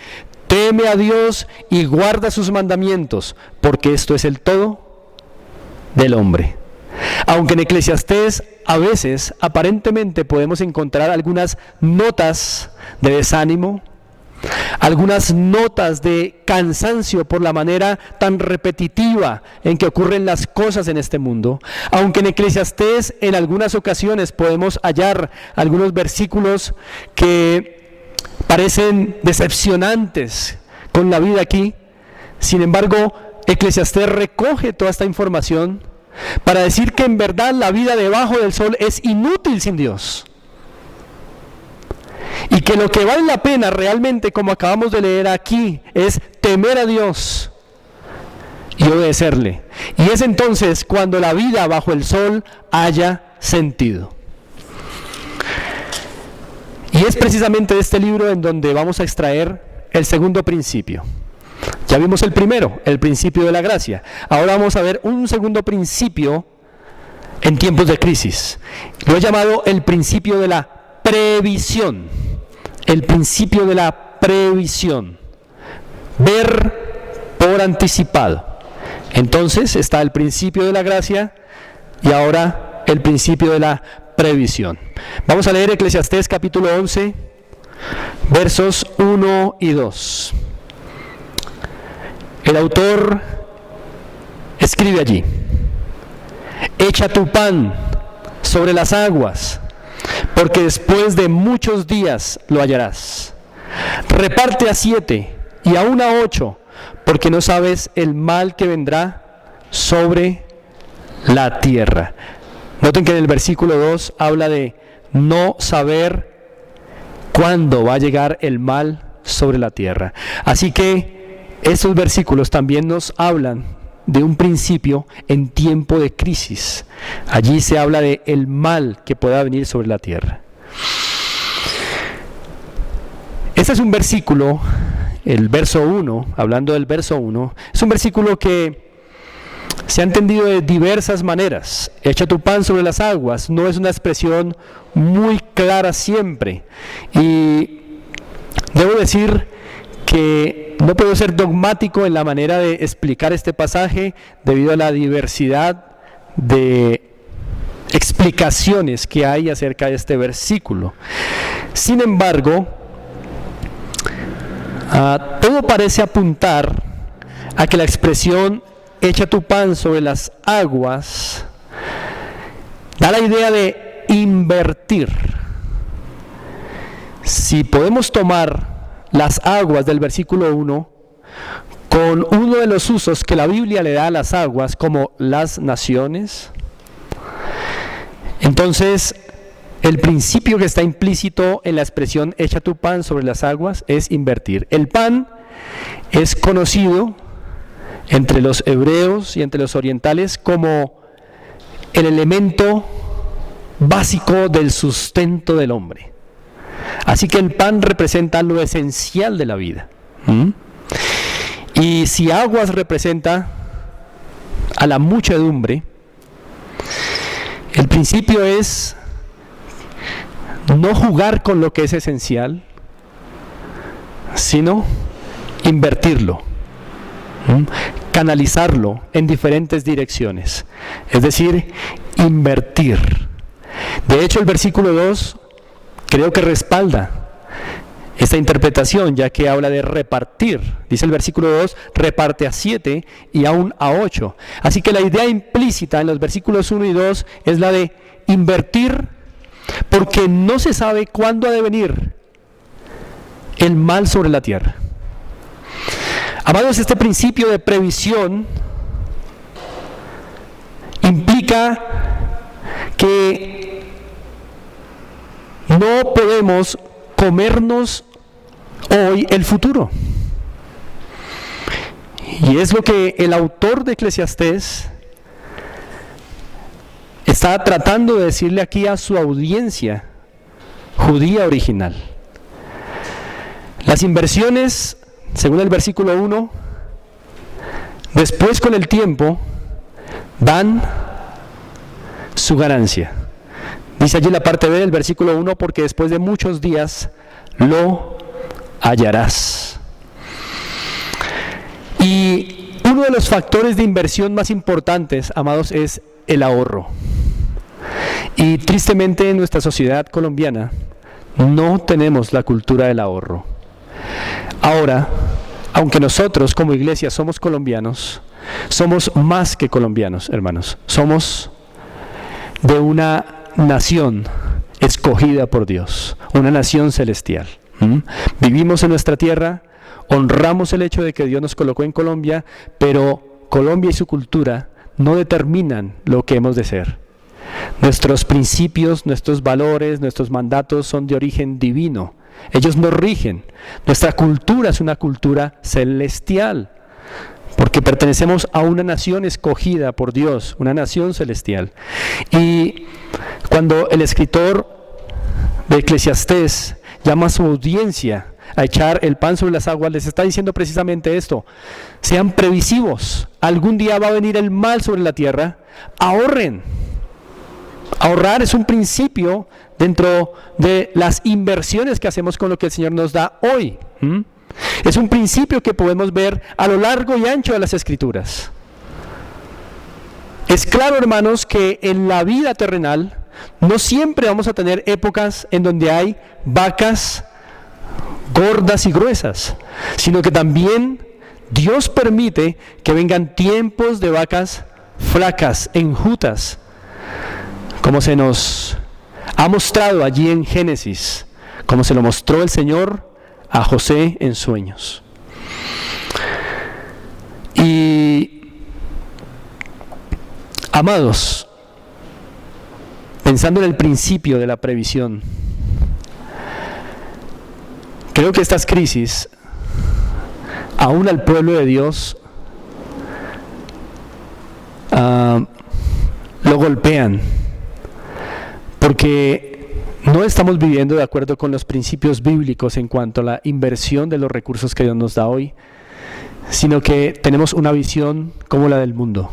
teme a Dios y guarda sus mandamientos, porque esto es el todo del hombre. Aunque en Eclesiastés a veces aparentemente podemos encontrar algunas notas de desánimo, algunas notas de cansancio por la manera tan repetitiva en que ocurren las cosas en este mundo, aunque en Eclesiastés en algunas ocasiones podemos hallar algunos versículos que parecen decepcionantes con la vida aquí, sin embargo, Eclesiastés recoge toda esta información para decir que en verdad la vida debajo del sol es inútil sin Dios. Y que lo que vale la pena realmente, como acabamos de leer aquí, es temer a Dios y obedecerle. Y es entonces cuando la vida bajo el sol haya sentido. Y es precisamente de este libro en donde vamos a extraer el segundo principio. Ya vimos el primero, el principio de la gracia. Ahora vamos a ver un segundo principio en tiempos de crisis. Lo he llamado el principio de la previsión. El principio de la previsión. Ver por anticipado. Entonces está el principio de la gracia y ahora el principio de la previsión. Vamos a leer Eclesiastés capítulo 11, versos 1 y 2. El autor escribe allí: echa tu pan sobre las aguas, porque después de muchos días lo hallarás. Reparte a 7 y aún a 8, porque no sabes el mal que vendrá sobre la tierra. Noten que en el versículo 2 habla de no saber cuándo va a llegar el mal sobre la tierra. Así que estos versículos también nos hablan de un principio en tiempo de crisis. Allí se habla de el mal que pueda venir sobre la tierra. Este es un versículo, el verso 1, hablando del verso 1, es un versículo que se ha entendido de diversas maneras. Echa tu pan sobre las aguas no es una expresión muy clara siempre. Y debo decir que no puedo ser dogmático en la manera de explicar este pasaje debido a la diversidad de explicaciones que hay acerca de este versículo. Sin embargo, todo parece apuntar a que la expresión echa tu pan sobre las aguas da la idea de invertir. Si podemos tomar las aguas del versículo 1 con uno de los usos que la Biblia le da a las aguas, como las naciones, entonces el principio que está implícito en la expresión echa tu pan sobre las aguas es invertir. El pan es conocido entre los hebreos y entre los orientales como el elemento básico del sustento del hombre. Así que el pan representa lo esencial de la vida. Y si aguas representa a la muchedumbre, el principio es no jugar con lo que es esencial, sino invertirlo, canalizarlo en diferentes direcciones, es decir, invertir. De hecho, el versículo 2 creo que respalda esta interpretación, ya que habla de repartir. Dice el versículo 2, reparte a 7 y aún a 8. Así que la idea implícita en los versículos 1 y 2 es la de invertir, porque no se sabe cuándo ha de venir el mal sobre la tierra. Amados, este principio de previsión implica que no podemos comernos hoy el futuro. Y es lo que el autor de Eclesiastés está tratando de decirle aquí a su audiencia judía original. Las inversiones, según el versículo 1, después con el tiempo dan su ganancia. Dice allí la parte B del versículo 1, porque después de muchos días lo hallarás. Y uno de los factores de inversión más importantes, amados, es el ahorro. Y tristemente en nuestra sociedad colombiana no tenemos la cultura del ahorro. Ahora, aunque nosotros como iglesia somos colombianos, somos más que colombianos, hermanos. Somos de una nación escogida por Dios, una nación celestial. Vivimos en nuestra tierra, honramos el hecho de que Dios nos colocó en Colombia, pero Colombia y su cultura no determinan lo que hemos de ser. Nuestros principios, nuestros valores, nuestros mandatos son de origen divino. Ellos nos rigen. Nuestra cultura es una cultura celestial, porque pertenecemos a una nación escogida por Dios, una nación celestial. Y cuando el escritor de Eclesiastés llama a su audiencia a echar el pan sobre las aguas, les está diciendo precisamente esto: sean previsivos, algún día va a venir el mal sobre la tierra, ahorren. Ahorrar es un principio dentro de las inversiones que hacemos con lo que el Señor nos da hoy. Es un principio que podemos ver a lo largo y ancho de las Escrituras. Es claro, hermanos, que en la vida terrenal no siempre vamos a tener épocas en donde hay vacas gordas y gruesas, sino que también Dios permite que vengan tiempos de vacas flacas, enjutas, como se nos ha mostrado allí en Génesis, como se lo mostró el Señor a José en sueños. Y, amados, pensando en el principio de la previsión, creo que estas crisis, aún al pueblo de Dios, lo golpean, porque no estamos viviendo de acuerdo con los principios bíblicos en cuanto a la inversión de los recursos que Dios nos da hoy, sino que tenemos una visión como la del mundo,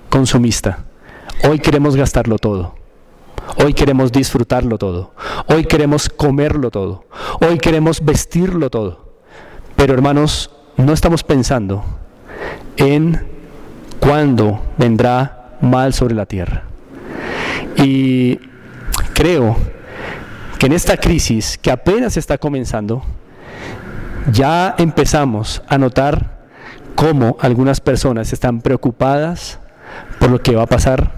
consumista. Hoy queremos gastarlo todo. Hoy queremos disfrutarlo todo. Hoy queremos comerlo todo. Hoy queremos vestirlo todo. Pero, hermanos, no estamos pensando en cuándo vendrá mal sobre la tierra. Y creo que en esta crisis que apenas está comenzando, ya empezamos a notar cómo algunas personas están preocupadas por lo que va a pasar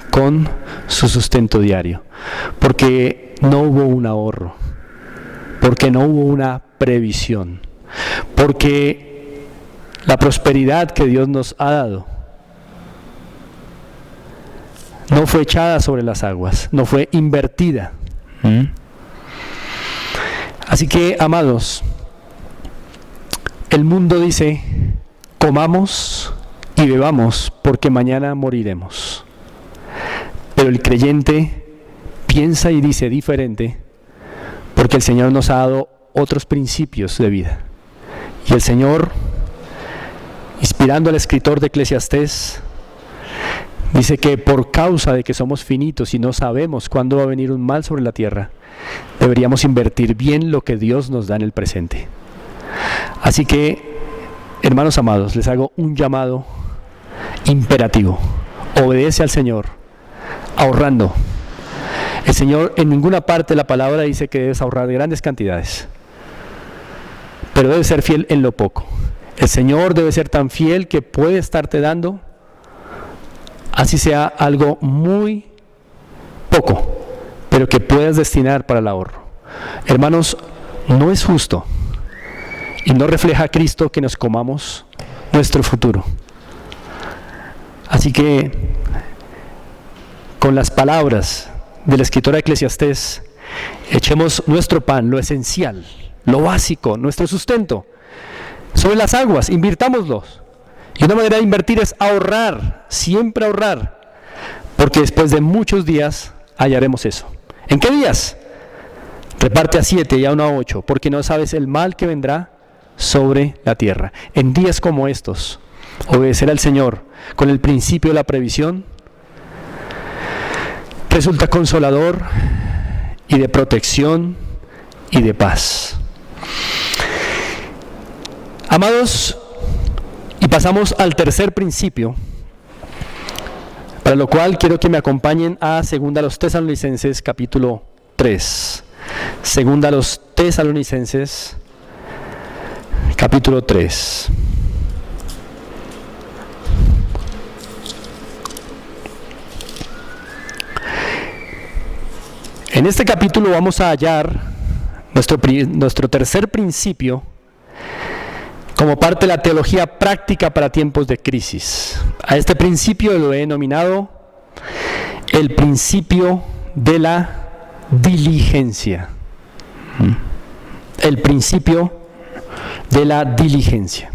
con su sustento diario, porque no hubo un ahorro, porque no hubo una previsión, porque la prosperidad que Dios nos ha dado no fue echada sobre las aguas, no fue invertida. Así que, amados, el mundo dice: comamos y bebamos porque mañana moriremos. Pero el creyente piensa y dice diferente, porque el Señor nos ha dado otros principios de vida. Y el Señor, inspirando al escritor de Eclesiastés, dice que por causa de que somos finitos y no sabemos cuándo va a venir un mal sobre la tierra, deberíamos invertir bien lo que Dios nos da en el presente. Así que, hermanos amados, les hago un llamado imperativo: obedece al Señor, ahorrando. El Señor en ninguna parte de la palabra dice que debes ahorrar grandes cantidades, pero debes ser fiel en lo poco. El Señor debe ser tan fiel que puede estarte dando, así sea algo muy poco, pero que puedas destinar para el ahorro. Hermanos, no es justo y no refleja a Cristo que nos comamos nuestro futuro. Así que, con las palabras del escritor de Eclesiastés, echemos nuestro pan, lo esencial, lo básico, nuestro sustento, sobre las aguas, invirtámoslos. Y una manera de invertir es ahorrar, siempre ahorrar, porque después de muchos días hallaremos eso. ¿En qué días? Reparte a 7 y a 1 a 8, porque no sabes el mal que vendrá sobre la tierra. En días como estos, obedecer al Señor con el principio de la previsión resulta consolador y de protección y de paz. Amados, y pasamos al tercer principio, para lo cual quiero que me acompañen a 2 Tesalonicenses capítulo 3. 2 Tesalonicenses capítulo 3. En este capítulo vamos a hallar nuestro tercer principio como parte de la teología práctica para tiempos de crisis. A este principio lo he denominado el principio de la diligencia. El principio de la diligencia.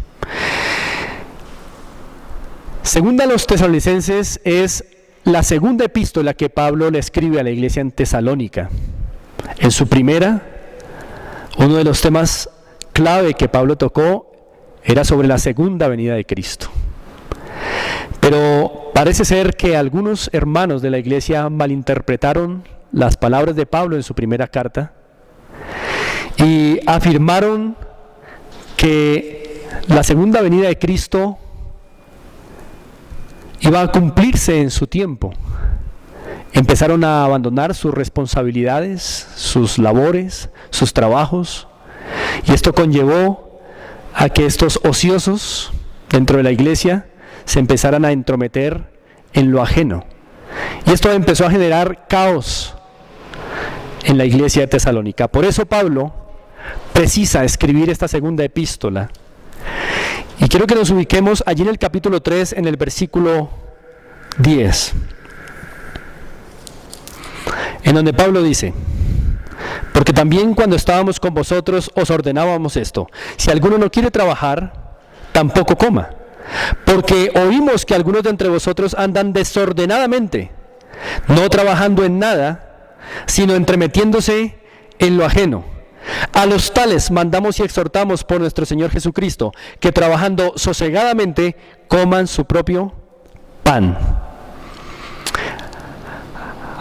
Segunda a los Tesalonicenses es la segunda epístola que Pablo le escribe a la iglesia en Tesalónica. En su primera Uno de los temas clave que Pablo tocó era sobre la segunda venida de Cristo. Pero parece ser que algunos hermanos de la iglesia malinterpretaron las palabras de Pablo en su primera carta y afirmaron que la segunda venida de Cristo iba a cumplirse en su tiempo. Empezaron a abandonar sus responsabilidades, sus labores, sus trabajos, y esto conllevó a que estos ociosos dentro de la iglesia se empezaran a entrometer en lo ajeno. Y esto empezó a generar caos en la iglesia de Tesalónica. Por eso Pablo precisa escribir esta segunda epístola. Y quiero que nos ubiquemos allí en el capítulo 3, en el versículo 10. En donde Pablo dice: porque también cuando estábamos con vosotros os ordenábamos esto: si alguno no quiere trabajar, tampoco coma. Porque oímos que algunos de entre vosotros andan desordenadamente, no trabajando en nada, sino entremetiéndose en lo ajeno. A los tales mandamos y exhortamos por nuestro Señor Jesucristo, que trabajando sosegadamente coman su propio pan.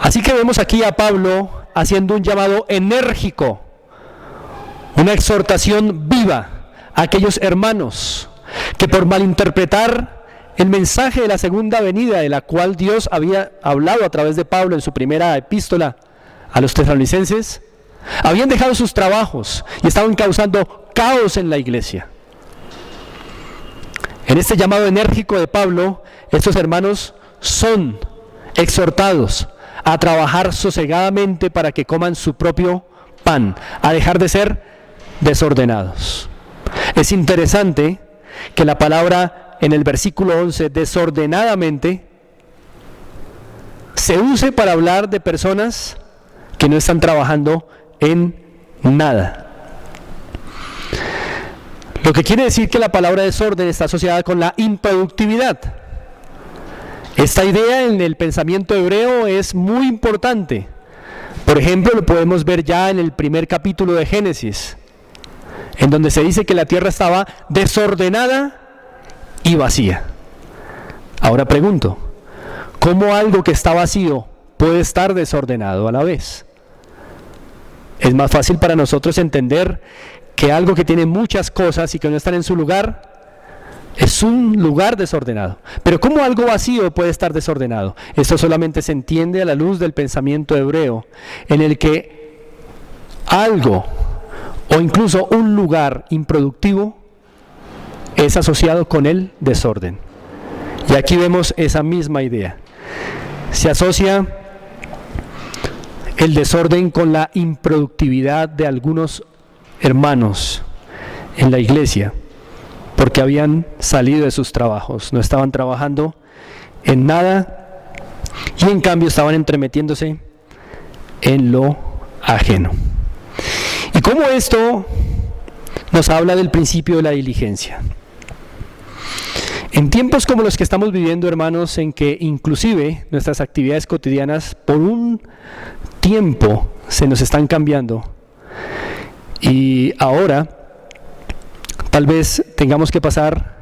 Así que vemos aquí a Pablo haciendo un llamado enérgico, una exhortación viva a aquellos hermanos que por malinterpretar el mensaje de la segunda venida, de la cual Dios había hablado a través de Pablo en su primera epístola a los tesalonicenses, habían dejado sus trabajos y estaban causando caos en la iglesia. En este llamado enérgico de Pablo, estos hermanos son exhortados a trabajar sosegadamente para que coman su propio pan, a dejar de ser desordenados. Es interesante que la palabra en el versículo 11, desordenadamente, se use para hablar de personas que no están trabajando en nada. Lo que quiere decir que la palabra desorden está asociada con la improductividad. Esta idea en el pensamiento hebreo es muy importante. Por ejemplo, lo podemos ver ya en el primer capítulo de Génesis, en donde se dice que la tierra estaba desordenada y vacía. Ahora pregunto, ¿cómo algo que está vacío puede estar desordenado a la vez? Es más fácil para nosotros entender que algo que tiene muchas cosas y que no están en su lugar es un lugar desordenado. Pero ¿cómo algo vacío puede estar desordenado? Esto solamente se entiende a la luz del pensamiento hebreo, en el que algo o incluso un lugar improductivo es asociado con el desorden. Y aquí vemos esa misma idea. Se asocia el desorden con la improductividad de algunos hermanos en la iglesia, porque habían salido de sus trabajos, no estaban trabajando en nada y en cambio estaban entremetiéndose en lo ajeno. Y cómo esto nos habla del principio de la diligencia. En tiempos como los que estamos viviendo, hermanos, en que inclusive nuestras actividades cotidianas por un tiempo se nos están cambiando, y ahora tal vez tengamos que pasar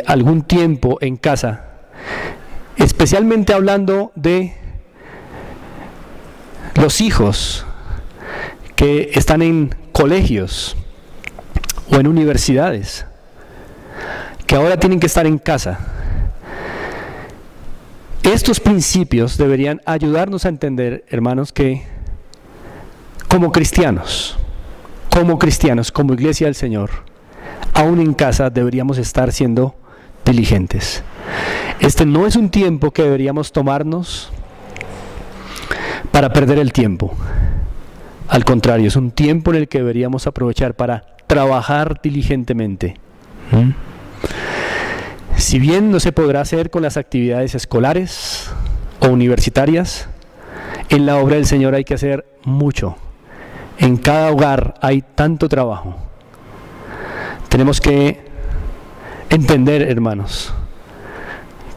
algún tiempo en casa, especialmente hablando de los hijos que están en colegios o en universidades, que ahora tienen que estar en casa. Estos principios deberían ayudarnos a entender, hermanos, que como cristianos, como iglesia del Señor, aún en casa deberíamos estar siendo diligentes. Este no es un tiempo que deberíamos tomarnos para perder el tiempo. Al contrario, es un tiempo en el que deberíamos aprovechar para trabajar diligentemente. Si bien no se podrá hacer con las actividades escolares o universitarias, en la obra del Señor hay que hacer mucho. En cada hogar hay tanto trabajo. Tenemos que entender, hermanos,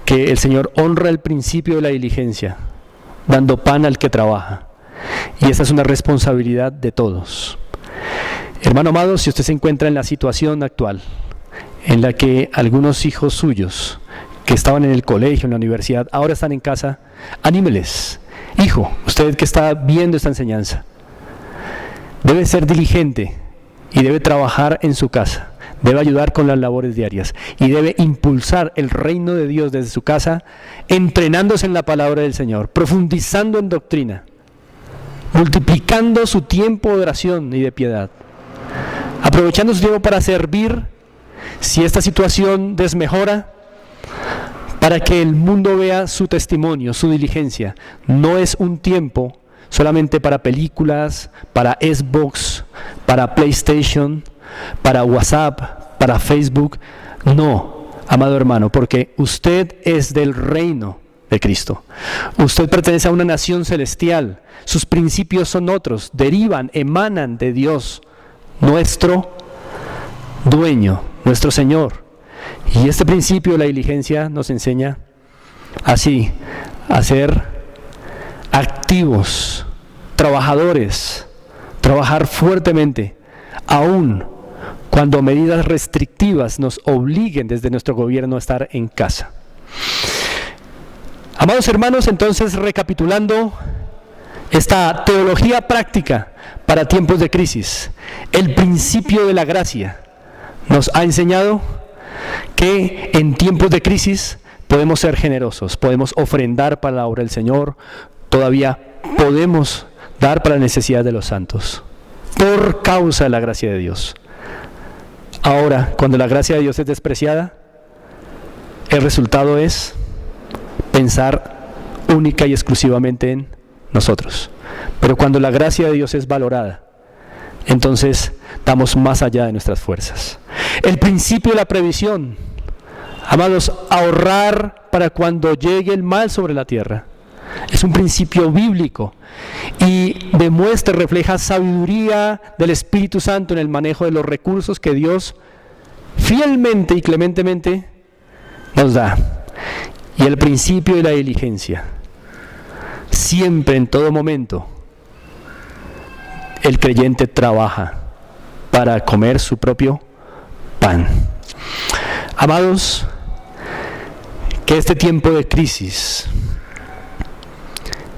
que el Señor honra el principio de la diligencia, dando pan al que trabaja. Y esa es una responsabilidad de todos. Hermano amado, si usted se encuentra en la situación actual, en la que algunos hijos suyos que estaban en el colegio, en la universidad, ahora están en casa, anímeles. Hijo, usted que está viendo esta enseñanza, debe ser diligente y debe trabajar en su casa, debe ayudar con las labores diarias y debe impulsar el reino de Dios desde su casa, entrenándose en la palabra del Señor, profundizando en doctrina, multiplicando su tiempo de oración y de piedad, aprovechando su tiempo para servir si esta situación desmejora, para que el mundo vea su testimonio, su diligencia. No es un tiempo solamente para películas, para Xbox, para PlayStation, para WhatsApp, para Facebook. No, amado hermano, porque usted es del reino de Cristo. Usted pertenece a una nación celestial. Sus principios son otros, derivan, emanan de Dios, nuestro dueño, nuestro Señor. Y este principio de la diligencia nos enseña así, a ser activos, trabajadores, trabajar fuertemente, aun cuando medidas restrictivas nos obliguen desde nuestro gobierno a estar en casa. Amados hermanos, entonces recapitulando esta teología práctica para tiempos de crisis, el principio de la gracia nos ha enseñado que en tiempos de crisis podemos ser generosos, podemos ofrendar para la obra del Señor, todavía podemos dar para la necesidad de los santos, por causa de la gracia de Dios. Ahora, cuando la gracia de Dios es despreciada, el resultado es pensar única y exclusivamente en nosotros. Pero cuando la gracia de Dios es valorada, entonces damos más allá de nuestras fuerzas. El principio de la previsión, amados, ahorrar para cuando llegue el mal sobre la tierra, es un principio bíblico y demuestra, refleja sabiduría del Espíritu Santo en el manejo de los recursos que Dios fielmente y clementemente nos da. Y el principio de la diligencia, siempre, en todo momento, el creyente trabaja para comer su propio pan. Amados, que este tiempo de crisis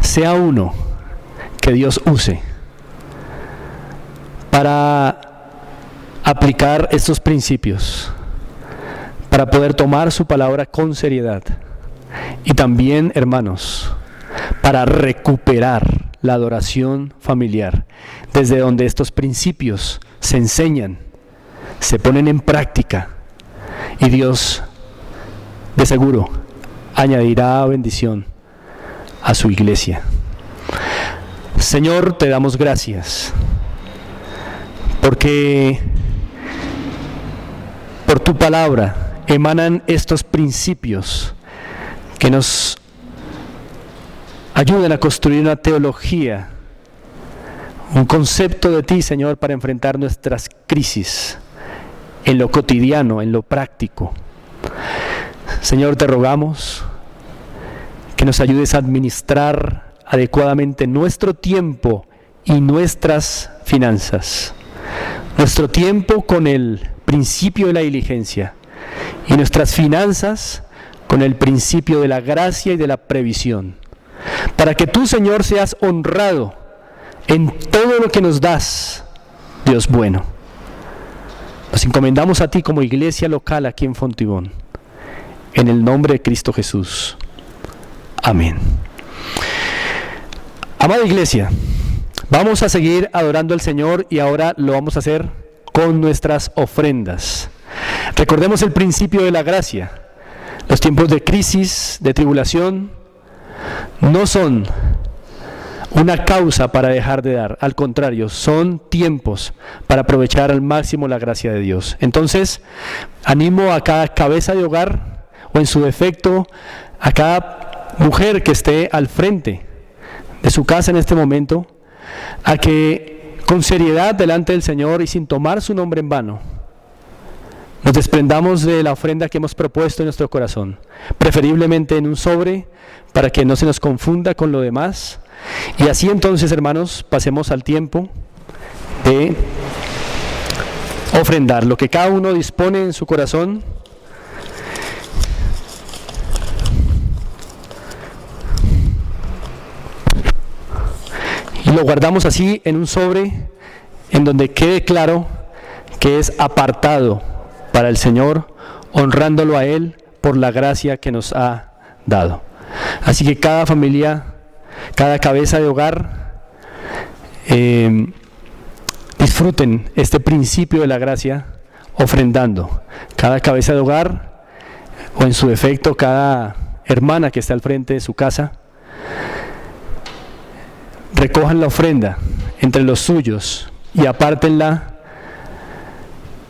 sea uno que Dios use para aplicar estos principios, para poder tomar su palabra con seriedad y también, hermanos, para recuperar la adoración familiar, desde donde estos principios se enseñan, se ponen en práctica y Dios de seguro añadirá bendición a su iglesia. Señor, te damos gracias porque por tu palabra emanan estos principios que nos ayudan a construir una teología, un concepto de ti, Señor, para enfrentar nuestras crisis en lo cotidiano, en lo práctico. Señor, te rogamos que nos ayudes a administrar adecuadamente nuestro tiempo y nuestras finanzas. Nuestro tiempo con el principio de la diligencia y nuestras finanzas con el principio de la gracia y de la previsión. Para que tú, Señor, seas honrado en todo lo que nos das, Dios bueno. Nos encomendamos a ti como iglesia local aquí en Fontibón, en el nombre de Cristo Jesús. Amén. Amada iglesia, vamos a seguir adorando al Señor y ahora lo vamos a hacer con nuestras ofrendas. Recordemos el principio de la gracia. Los tiempos de crisis, de tribulación, no son una causa para dejar de dar, al contrario, son tiempos para aprovechar al máximo la gracia de Dios. Entonces, animo a cada cabeza de hogar, o en su defecto, a cada mujer que esté al frente de su casa en este momento, a que con seriedad delante del Señor y sin tomar su nombre en vano, nos desprendamos de la ofrenda que hemos propuesto en nuestro corazón, preferiblemente en un sobre, para que no se nos confunda con lo demás. Y así entonces, hermanos, pasemos al tiempo de ofrendar lo que cada uno dispone en su corazón. Y lo guardamos así en un sobre en donde quede claro que es apartado para el Señor, honrándolo a Él por la gracia que nos ha dado. Así que cada familia, cada cabeza de hogar, disfruten este principio de la gracia ofrendando. Cada cabeza de hogar, o en su defecto cada hermana que está al frente de su casa, recojan la ofrenda entre los suyos y apártenla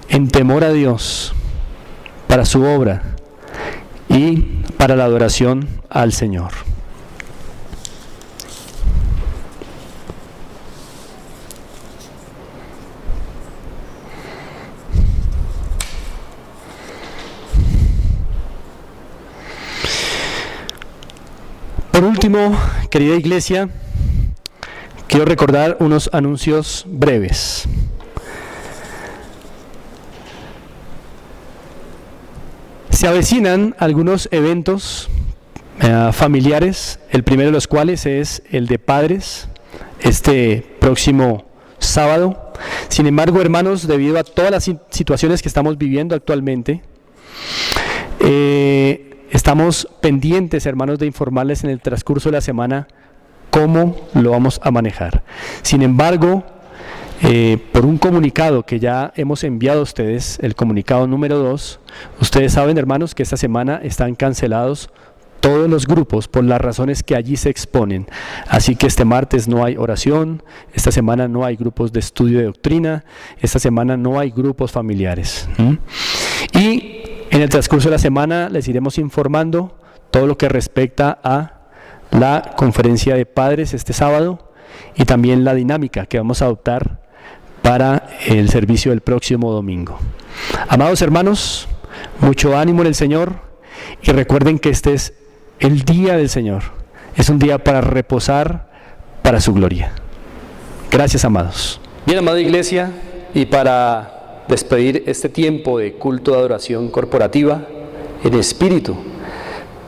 en temor a Dios para su obra y para la adoración al Señor. Por último, querida iglesia, quiero recordar unos anuncios breves. Se avecinan algunos eventos familiares, el primero de los cuales es el de padres, este próximo sábado. Sin embargo, hermanos, debido a todas las situaciones que estamos viviendo actualmente, estamos pendientes, hermanos, de informarles en el transcurso de la semana cómo lo vamos a manejar. Sin embargo, por un comunicado que ya hemos enviado a ustedes, el comunicado número 2, ustedes saben, hermanos, que esta semana están cancelados todos los grupos por las razones que allí se exponen. Así que este martes no hay oración, esta semana no hay grupos de estudio de doctrina, esta semana no hay grupos familiares. Y en el transcurso de la semana les iremos informando todo lo que respecta a la conferencia de padres este sábado y también la dinámica que vamos a adoptar para el servicio del próximo domingo. Amados hermanos, mucho ánimo en el Señor y recuerden que este es el día del Señor. Es un día para reposar para su gloria. Gracias, amados. Bien, amada iglesia, y para despedir este tiempo de culto de adoración corporativa en espíritu,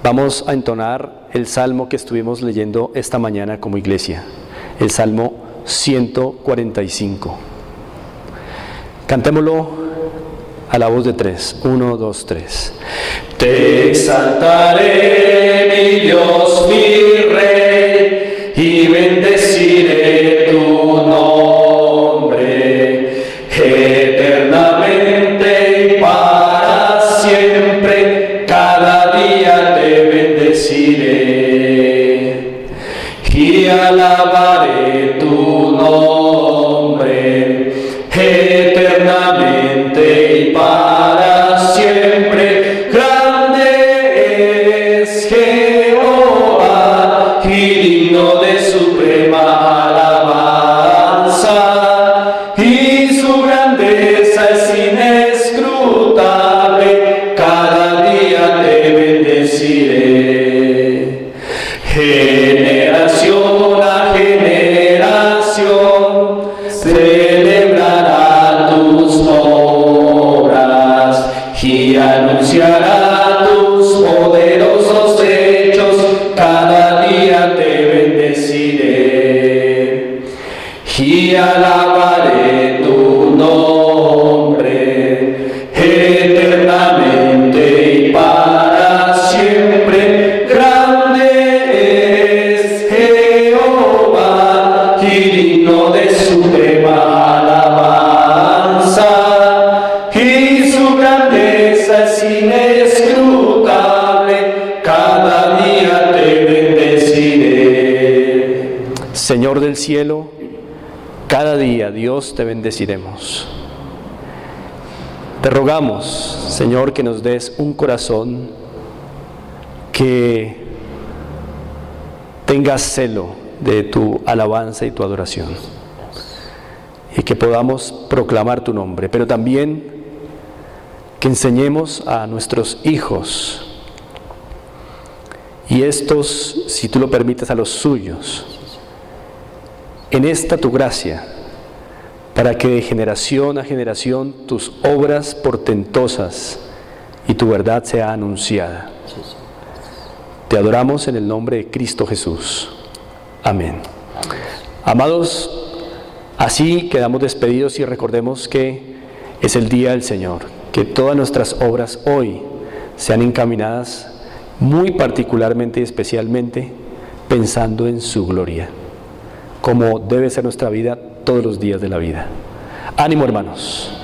vamos a entonar el salmo que estuvimos leyendo esta mañana como iglesia, el Salmo 145. Cantémoslo a la voz de 3. 1, 2, 3. Te exaltaré, mi Dios, mi Rey, y bendeciré tu nombre eternamente y para siempre. Cada día te bendeciré y alabaré tu nombre eternamente y para siempre. Grande es Jehová y digno de suprema alabanza, y su grandeza es inescrutable. Cada día te bendeciré. Generación a generación celebrará tus obras y anunciará tus poderosos hechos. Cada día te bendeciré y alabaré tu nombre eternamente y para siempre. Grande es Jehová y digno de suprema alabanza, y su grandeza es inescrutable. Cada día te bendeciré. Señor del cielo, cada día, Dios, te bendeciremos. Te rogamos, Señor, que nos des un corazón que tenga celo de tu alabanza y tu adoración, y que podamos proclamar tu nombre, pero también que enseñemos a nuestros hijos, y estos, si tú lo permites, a los suyos, en esta tu gracia, para que de generación a generación tus obras portentosas y tu verdad sea anunciada. Te adoramos en el nombre de Cristo Jesús. Amén. Amados, así quedamos despedidos y recordemos que es el día del Señor, que todas nuestras obras hoy sean encaminadas muy particularmente y especialmente pensando en su gloria, como debe ser nuestra vida todos los días de la vida. Ánimo, hermanos.